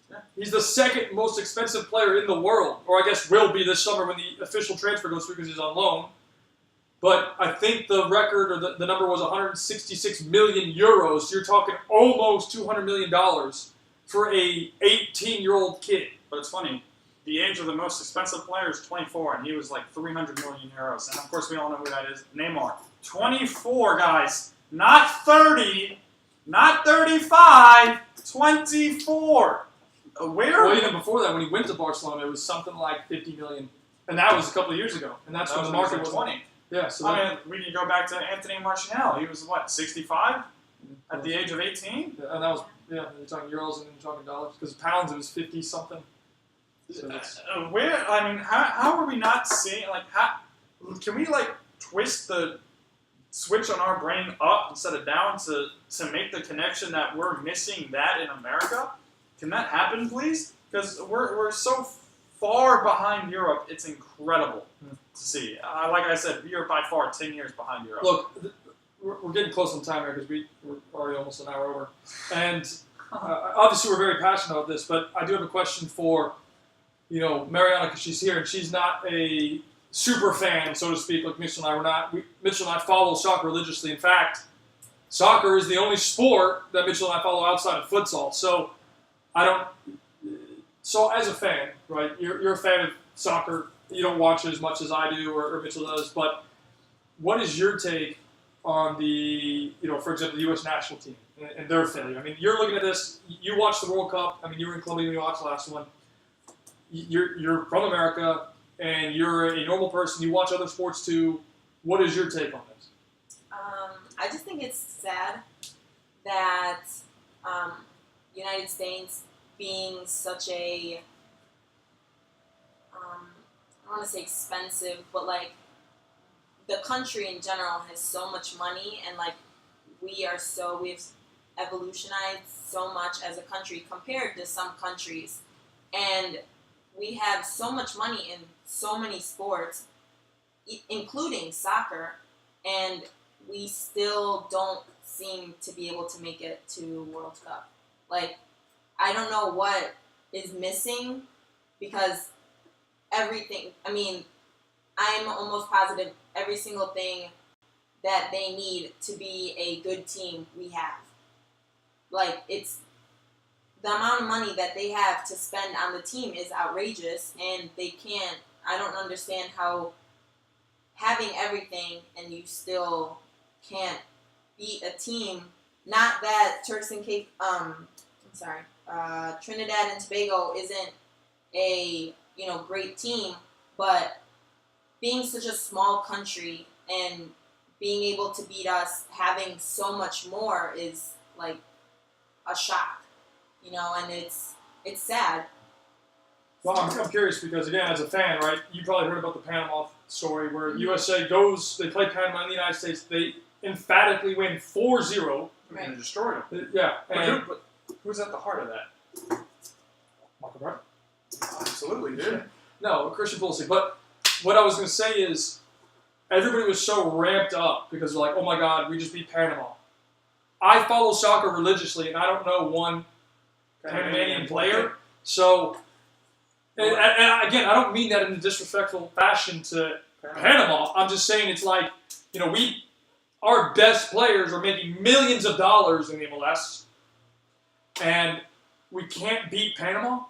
Yeah. He's the second most expensive player in the world. Or I guess will be this summer when the official transfer goes through because he's on loan. But I think the record, or the number was 166 million euros. You're talking almost $200 million for a 18-year-old kid. But it's funny, the age of the most expensive player is 24, and he was like 300 million euros. And of course, we all know who that is. Neymar. 24, guys. Not 30, not 35, 24. Where? Well, even before that, when he went to Barcelona, it was something like 50 million, and that was a couple of years ago, and that's That when the was market was 20. Yeah, so I mean, we can go back to Anthony Martial. He was what, 65 at the age of 18? and that was you're talking euros and then you're talking dollars because pounds it was 50 something. So that's, Where? I mean, how are we not seeing? Like, how can we like twist the switch on our brain up instead of down to make the connection that we're missing that in America? Can that happen, please? Because we're so far behind Europe. It's incredible to see. Like I said, we are by far 10 years behind Europe. look, we're getting close on time here because we're already almost an hour over, and obviously we're very passionate about this. But I do have a question for Mariana because she's here and she's not a super fan, so to speak, like Mitchell and I. We're not. Mitchell and I follow soccer religiously. In fact, soccer is the only sport that Mitchell and I follow outside of futsal. So I don't. So as a fan, right? You're a fan of soccer. You don't watch it as much as I do or Mitchell does. But what is your take on the, for example, the U.S. national team and their failure? I mean, you're looking at this. You watched the World Cup. I mean, you were in Colombia when you watched the last one. You're from America, and you're a normal person. You watch other sports too. What is your take on this? I just think it's sad that United States being such a I don't want to say expensive, but like the country in general has so much money, and like we've evolutionized so much as a country compared to some countries, and we have so much money in so many sports, including soccer, and we still don't seem to be able to make it to World Cup. Like, I don't know what is missing because everything, I mean, I'm almost positive every single thing that they need to be a good team we have. Like, it's the amount of money that they have to spend on the team is outrageous, and I don't understand how having everything and you still can't beat a team, not that Trinidad and Tobago isn't a, great team, but being such a small country and being able to beat us, having so much more is like a shock, and it's sad. Well, I'm curious because, again, as a fan, right, you probably heard about the Panama story where Mm-hmm. USA they play Panama in the United States, they emphatically win 4-0. Right. And destroyed them. Yeah, and But who's at the heart of that? Michael Brown. Absolutely, dude. No, Christian Pulisic. But what I was going to say is everybody was so ramped up because they're like, oh my God, we just beat Panama. I follow soccer religiously, and I don't know one Panamanian player. So, and again, I don't mean that in a disrespectful fashion to Panama. I'm just saying it's like, our best players are making millions of dollars in the MLS, and we can't beat Panama.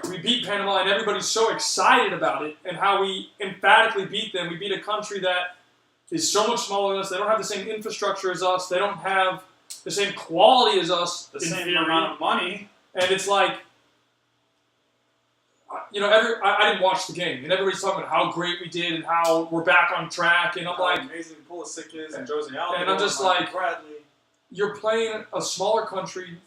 We beat Panama, and everybody's so excited about it and how we emphatically beat them. We beat a country that is so much smaller than us. They don't have the same infrastructure as us. They don't have the same quality as us. The same amount of money. And it's like, I didn't watch the game, and everybody's talking about how great we did and how we're back on track, and I'm How like, amazing Pulisic is and Josie Alba. and I'm just Michael like, Bradley. you're playing a smaller country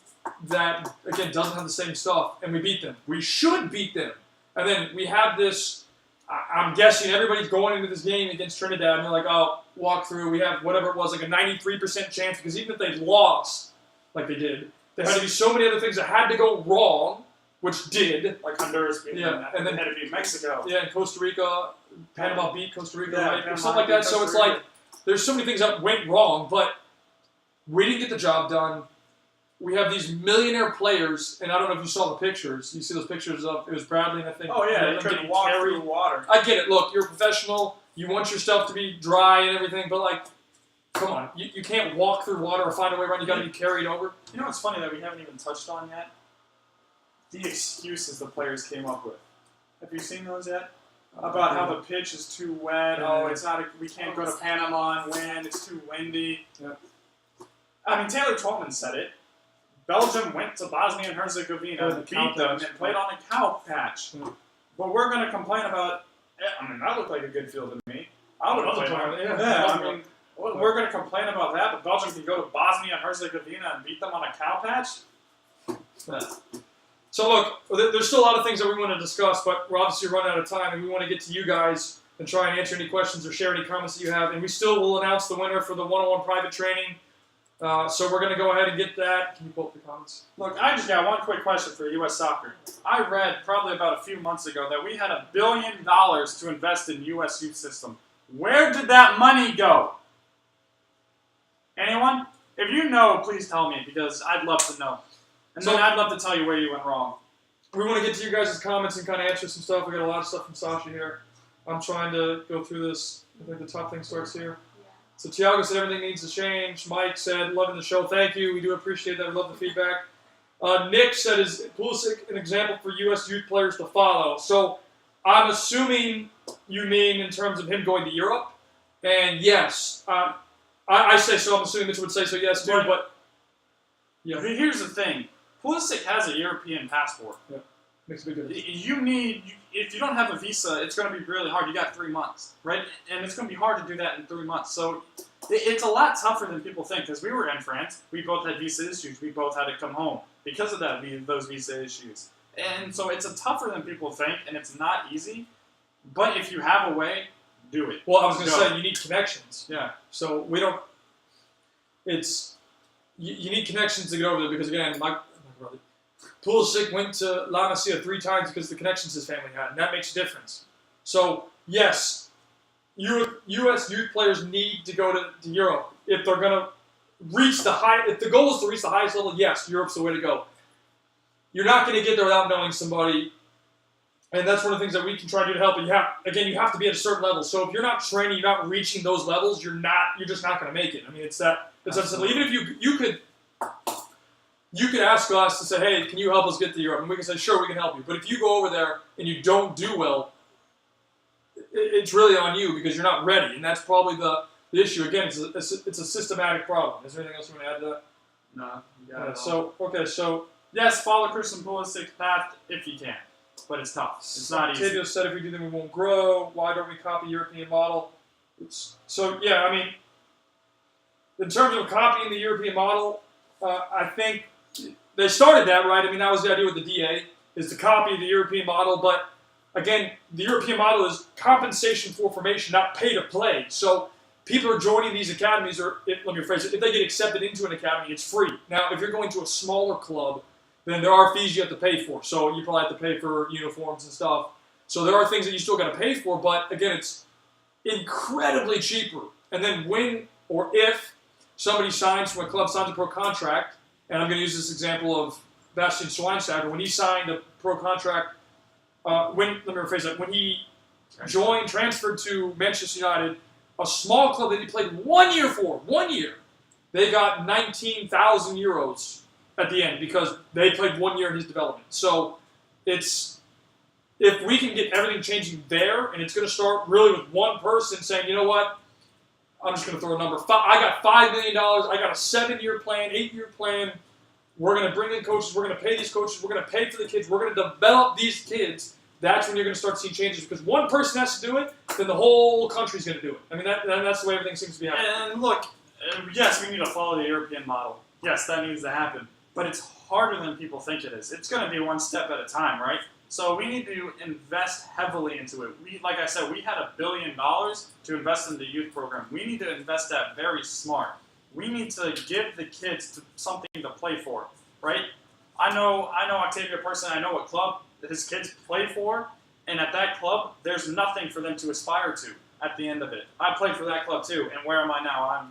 that, again, doesn't have the same stuff, and we beat them. We should beat them. And then we have this, I'm guessing everybody's going into this game against Trinidad, and they're like, oh, walk through. We have whatever it was, like a 93% chance, because even if they lost, like they did, there had to be so many other things that had to go wrong, which did. Like Honduras beating Yeah, and then had to beat Mexico. Yeah, and Costa Rica, Panama beat Costa Rica, Yeah, right? Or Panama something like beat that. So Costa it's Rica. like, there's so many things that went wrong, but we didn't get the job done. We have these millionaire players, and I don't know if you saw the pictures. You see those pictures of, it was Bradley, and I think. Oh yeah, them they couldn't getting walk carried. through water. I get it. Look, you're a professional. You want your stuff to be dry and everything, but like, come on. You can't walk through water or find a way around. You got to be carried over. You know what's funny that we haven't even touched on yet? The excuses the players came up with. Have you seen those yet? About how the pitch is too wet. Oh, it's not. We can't go to Panama and win. It's too windy. Yeah. I mean, Taylor Twellman said it, Belgium went to Bosnia and Herzegovina and beat them and played on a cow patch. But we're going to complain about, I mean, that looked like a good field to me. I would have played on it. Yeah, I mean, we're going to complain about that, but Belgium can go to Bosnia and Herzegovina and beat them on a cow patch? Yeah. So look, there's still a lot of things that we want to discuss, but we're obviously running out of time, and we want to get to you guys and try and answer any questions or share any comments that you have. And we still will announce the winner for the one-on-one private training. So we're going to go ahead and get that. Can you pull up the comments? Look, I just got one quick question for U.S. Soccer. I read probably about a few months ago that we had $1 billion to invest in U.S. youth system. Where did that money go? Anyone? If you know, please tell me, because I'd love to know. And then I'd love to tell you where you went wrong. We want to get to you guys' comments and kind of answer some stuff. We got a lot of stuff from Sasha here. I'm trying to go through this. I think the top thing starts here. So Tiago said everything needs to change. Mike said, loving the show. Thank you. We do appreciate that. We love the feedback. Nick said, is Pulisic an example for U.S. youth players to follow? So I'm assuming you mean in terms of him going to Europe. And yes, I say so. I'm assuming Mitchell would say so, yes, too. But yeah. Here's the thing. Pulisic has a European passport. Yeah. Makes a big difference. If you don't have a visa, it's going to be really hard. You got 3 months, right? And it's going to be hard to do that in 3 months. So it's a lot tougher than people think, because we were in France. We both had visa issues. We both had to come home because of those visa issues. And so it's tougher than people think, and it's not easy. But if you have a way, do it. Well, I was going to say, you need connections. Yeah. So we don't... You need connections to get over there, because again, my brother... Pulisic went to La Masia 3 times because of the connections his family had, and that makes a difference. So, yes, U.S. youth players need to go to Europe. If they're going to reach if the goal is to reach the highest level, yes, Europe's the way to go. You're not going to get there without knowing somebody, and that's one of the things that we can try to do to help. But you have to be at a certain level. So if you're not training, you're not reaching those levels, you're just not going to make it. I mean, it's that simple. Even if you could ask us to say, hey, can you help us get to Europe? And we can say, sure, we can help you. But if you go over there and you don't do well, it's really on you because you're not ready. And that's probably the issue. Again, it's a systematic problem. Is there anything else you want to add to that? No. So, yes, follow Christian Pulisic's path if you can. But it's tough. It's not easy. Octavio said if we do, then we won't grow. Why don't we copy European model? I mean, in terms of copying the European model, I think they started that, right? I mean, that was the idea with the DA, is to copy the European model. But, again, the European model is compensation for formation, not pay to play. So people are joining these academies, let me rephrase it, if they get accepted into an academy, it's free. Now, if you're going to a smaller club, then there are fees you have to pay for. So you probably have to pay for uniforms and stuff. So there are things that you still got to pay for, but, again, it's incredibly cheaper. And then when or if somebody signs from a club, signs a pro contract, and I'm going to use this example of Bastian Schweinsteiger. When he signed a pro contract, when he transferred to Manchester United, a small club that he played 1 year for, they got 19,000 euros at the end because they played 1 year in his development. So if we can get everything changing there, and it's going to start really with one person saying, you know what, I'm just going to throw a number. I got $5 million. I got a 7-year plan, 8-year plan. We're going to bring in coaches. We're going to pay these coaches. We're going to pay for the kids. We're going to develop these kids. That's when you're going to start seeing changes. Because one person has to do it, then the whole country's going to do it. I mean, that's the way everything seems to be happening. And look, yes, we need to follow the European model. Yes, that needs to happen. But it's harder than people think it is. It's going to be one step at a time, right? So we need to invest heavily into it. Like I said, we had $1 billion to invest in the youth program. We need to invest that very smart. We need to give the kids something to play for, right? I know Octavio personally. I know what club his kids play for, and at that club, there's nothing for them to aspire to at the end of it. I played for that club too, and where am I now? I'm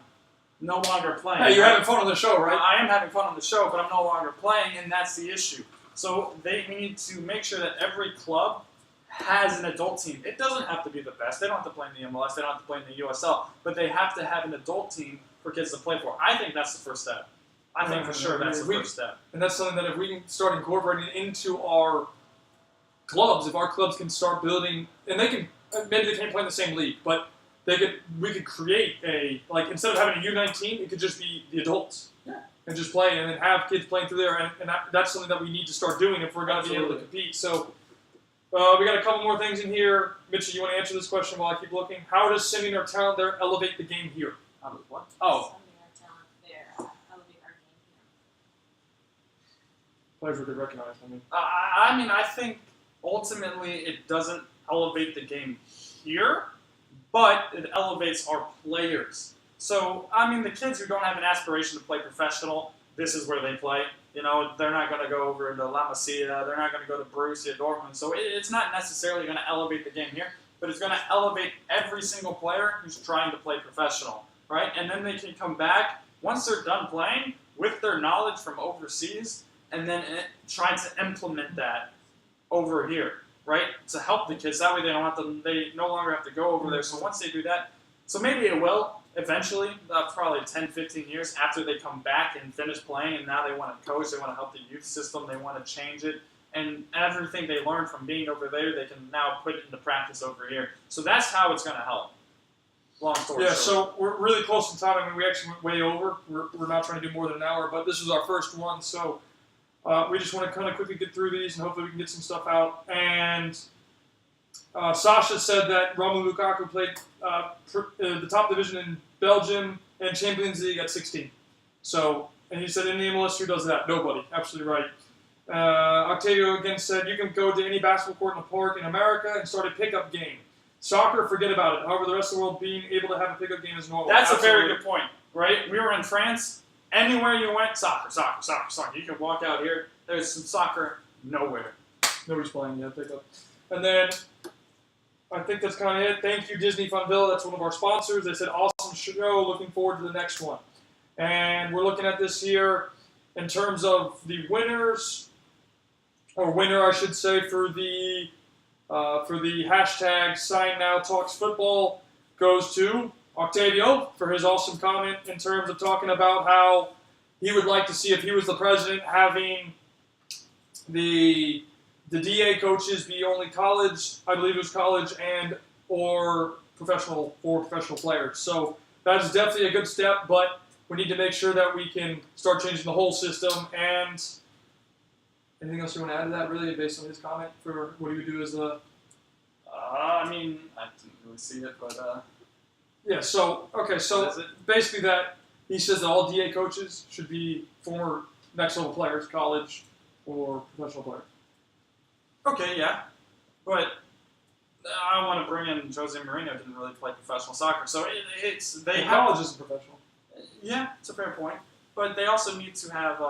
no longer playing. Hey, you're having fun on the show, right? I am having fun on the show, but I'm no longer playing, and that's the issue. So we need to make sure that every club has an adult team. It doesn't have to be the best. They don't have to play in the MLS. They don't have to play in the USL. But they have to have an adult team for kids to play for. I think that's the first step. I think for sure that's the first step. And that's something that if we can start incorporating into our clubs, if our clubs can start building, and maybe they can't play in the same league, but we could create instead of having a U19, it could just be the adults. Yeah. and just play, and then have kids playing through there. And that's something that we need to start doing if we're going to be able to compete. So we got a couple more things in here. Mitchell, you want to answer this question while I keep looking? How does sending our talent there elevate the game here? What? Oh. Players would recognize. I think ultimately it doesn't elevate the game here, but it elevates our players. So, the kids who don't have an aspiration to play professional, this is where they play. They're not going to go over to La Masia. They're not going to go to Borussia Dortmund. So it's not necessarily going to elevate the game here, but it's going to elevate every single player who's trying to play professional, right? And then they can come back once they're done playing with their knowledge from overseas, and then try to implement that over here, right? To help the kids. That way they no longer have to go over there. So once they do that, so maybe it will eventually, probably 10, 15 years after they come back and finish playing, and now they want to coach, they want to help the youth system, they want to change it, and everything they learned from being over there, they can now put into practice over here. So that's how it's going to help. Long story short. So we're really close in time. We actually went way over. We're not trying to do more than an hour, but this is our first one, so we just want to kind of quickly get through these, and hopefully we can get some stuff out. And Sasha said that Romelu Lukaku played the top division in Belgium and Champions League at 16. So, and he said, in the MLS, who does that? Nobody. Absolutely right. Octavio again said, you can go to any basketball court in the park in America and start a pickup game. Soccer, forget about it. However, the rest of the world being able to have a pickup game is normal. That's a very good point, right? We were in France. Anywhere you went, soccer. You can walk out here. There's some soccer nowhere. Nobody's playing yet. Pickup. And then I think that's kind of it. Thank you, Disney Funville. That's one of our sponsors. They said, awesome show. Looking forward to the next one. And we're looking at this here in terms of the winners, or winner, I should say, for the hashtag Sign Now Talks Football goes to Octavio for his awesome comment in terms of talking about how he would like to see, if he was the president, having the DA coaches be only college, I believe it was college and or professional players. So that is definitely a good step, but we need to make sure that we can start changing the whole system. And anything else you want to add to that, really, based on his comment for what he would do as a... I didn't really see it, but... Yeah, so basically that, he says that all DA coaches should be former next-level players, college or professional players. Okay, yeah. But I want to bring in Jose Mourinho, didn't really play professional soccer. So college isn't professional. Yeah, it's a fair point. But they also need to have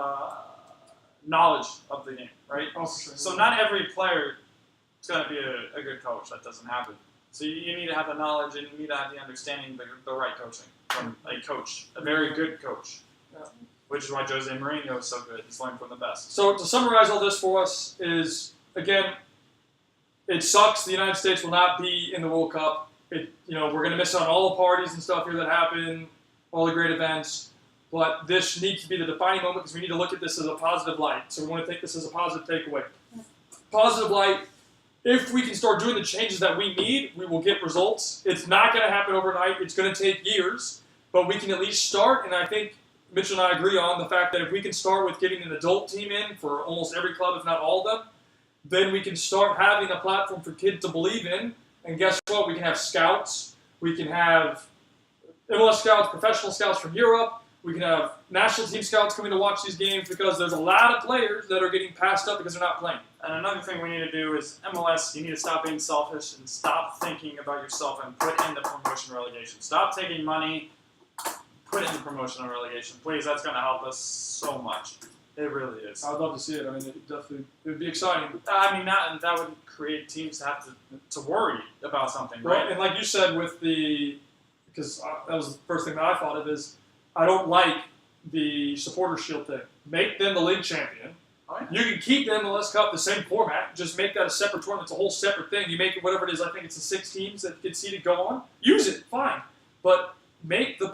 knowledge of the game, right? Oh, for sure. So not every player is going to be a good coach. That doesn't happen. So you need to have the knowledge and you need to have the understanding, the right coaching from a coach, a very good coach. Yeah. Which is why Jose Mourinho is so good. He's learned from the best. So to summarize all this for us is, again, it sucks the United States will not be in the World Cup. We're going to miss out on all the parties and stuff here that happen, all the great events. But this needs to be the defining moment because we need to look at this as a positive light. So we want to take this as a positive takeaway. Positive light. If we can start doing the changes that we need, we will get results. It's not going to happen overnight. It's going to take years. But we can at least start, and I think Mitchell and I agree on the fact that if we can start with getting an adult team in for almost every club, if not all of them, then we can start having a platform for kids to believe in. And guess what? We can have scouts. We can have MLS scouts, professional scouts from Europe. We can have national team scouts coming to watch these games because there's a lot of players that are getting passed up because they're not playing. And another thing we need to do is MLS, you need to stop being selfish and stop thinking about yourself and put in the promotion relegation. Stop taking money, put it in the promotion and relegation. Please, that's going to help us so much. It really is. I would love to see it. I mean, it would be exciting. That would create teams to have to worry about something, right? Well, and like you said because that was the first thing that I thought of is, I don't like the supporter shield thing. Make them the league champion. Oh, yeah. You can keep the MLS Cup the same format. Just make that a separate tournament. It's a whole separate thing. You make it whatever it is. I think it's the 6 teams that get seeded go on. Use it, fine. But make the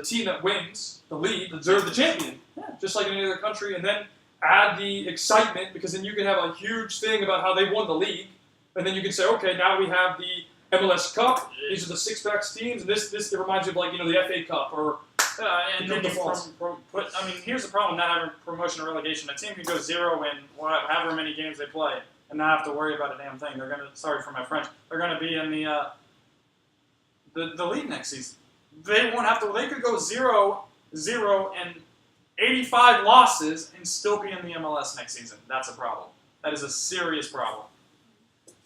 team that wins the league deserve the champion. Yeah, just like in any other country. And then add the excitement because then you can have a huge thing about how they won the league. And then you can say, okay, now we have the MLS Cup. These are the 6 best teams. And this it reminds you of the FA Cup or And Become then you defaults. I mean, here's the problem with not having promotion or relegation. A team can go 0 in however many games they play and not have to worry about a damn thing. They're gonna, sorry for my French, they're gonna be in the league next season. They won't have to. They could go 0-0 and 85 losses and still be in the MLS next season. That's a problem. That is a serious problem.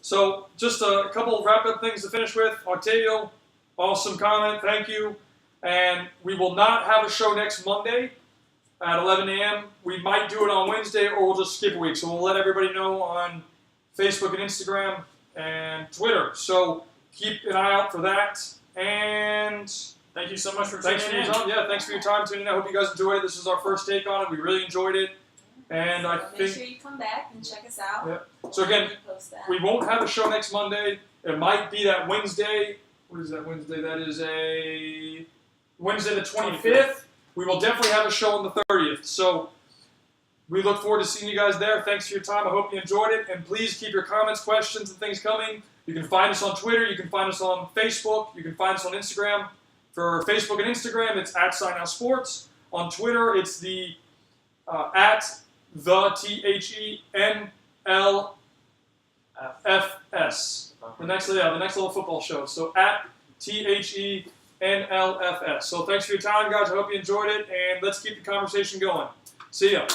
So, just a couple of wrap-up things to finish with. Octavio, awesome comment. Thank you. And we will not have a show next Monday at 11 a.m. We might do it on Wednesday, or we'll just skip a week. So we'll let everybody know on Facebook and Instagram and Twitter. So keep an eye out for that. And Thank you so much for thanks for tuning your in. time. Yeah, thanks for your time tuning in. I hope you guys enjoyed it. This is our first take on it. We really enjoyed it. And I So make think sure you come back and check us out. Yeah. So again, We'll post that. we won't have a show next Monday. It might be that Wednesday. What is that Wednesday? That is a Wednesday the 25th. We will definitely have a show on the 30th. So we look forward to seeing you guys there. Thanks for your time. I hope you enjoyed it. And please keep your comments, questions, and things coming. You can find us on Twitter. You can find us on Facebook. You can find us on Instagram. For Facebook and Instagram, it's @SignOutSports. On Twitter, it's the @THENLFS. The next level football show. So @THENLFS. So thanks for your time, guys. I hope you enjoyed it, and let's keep the conversation going. See ya.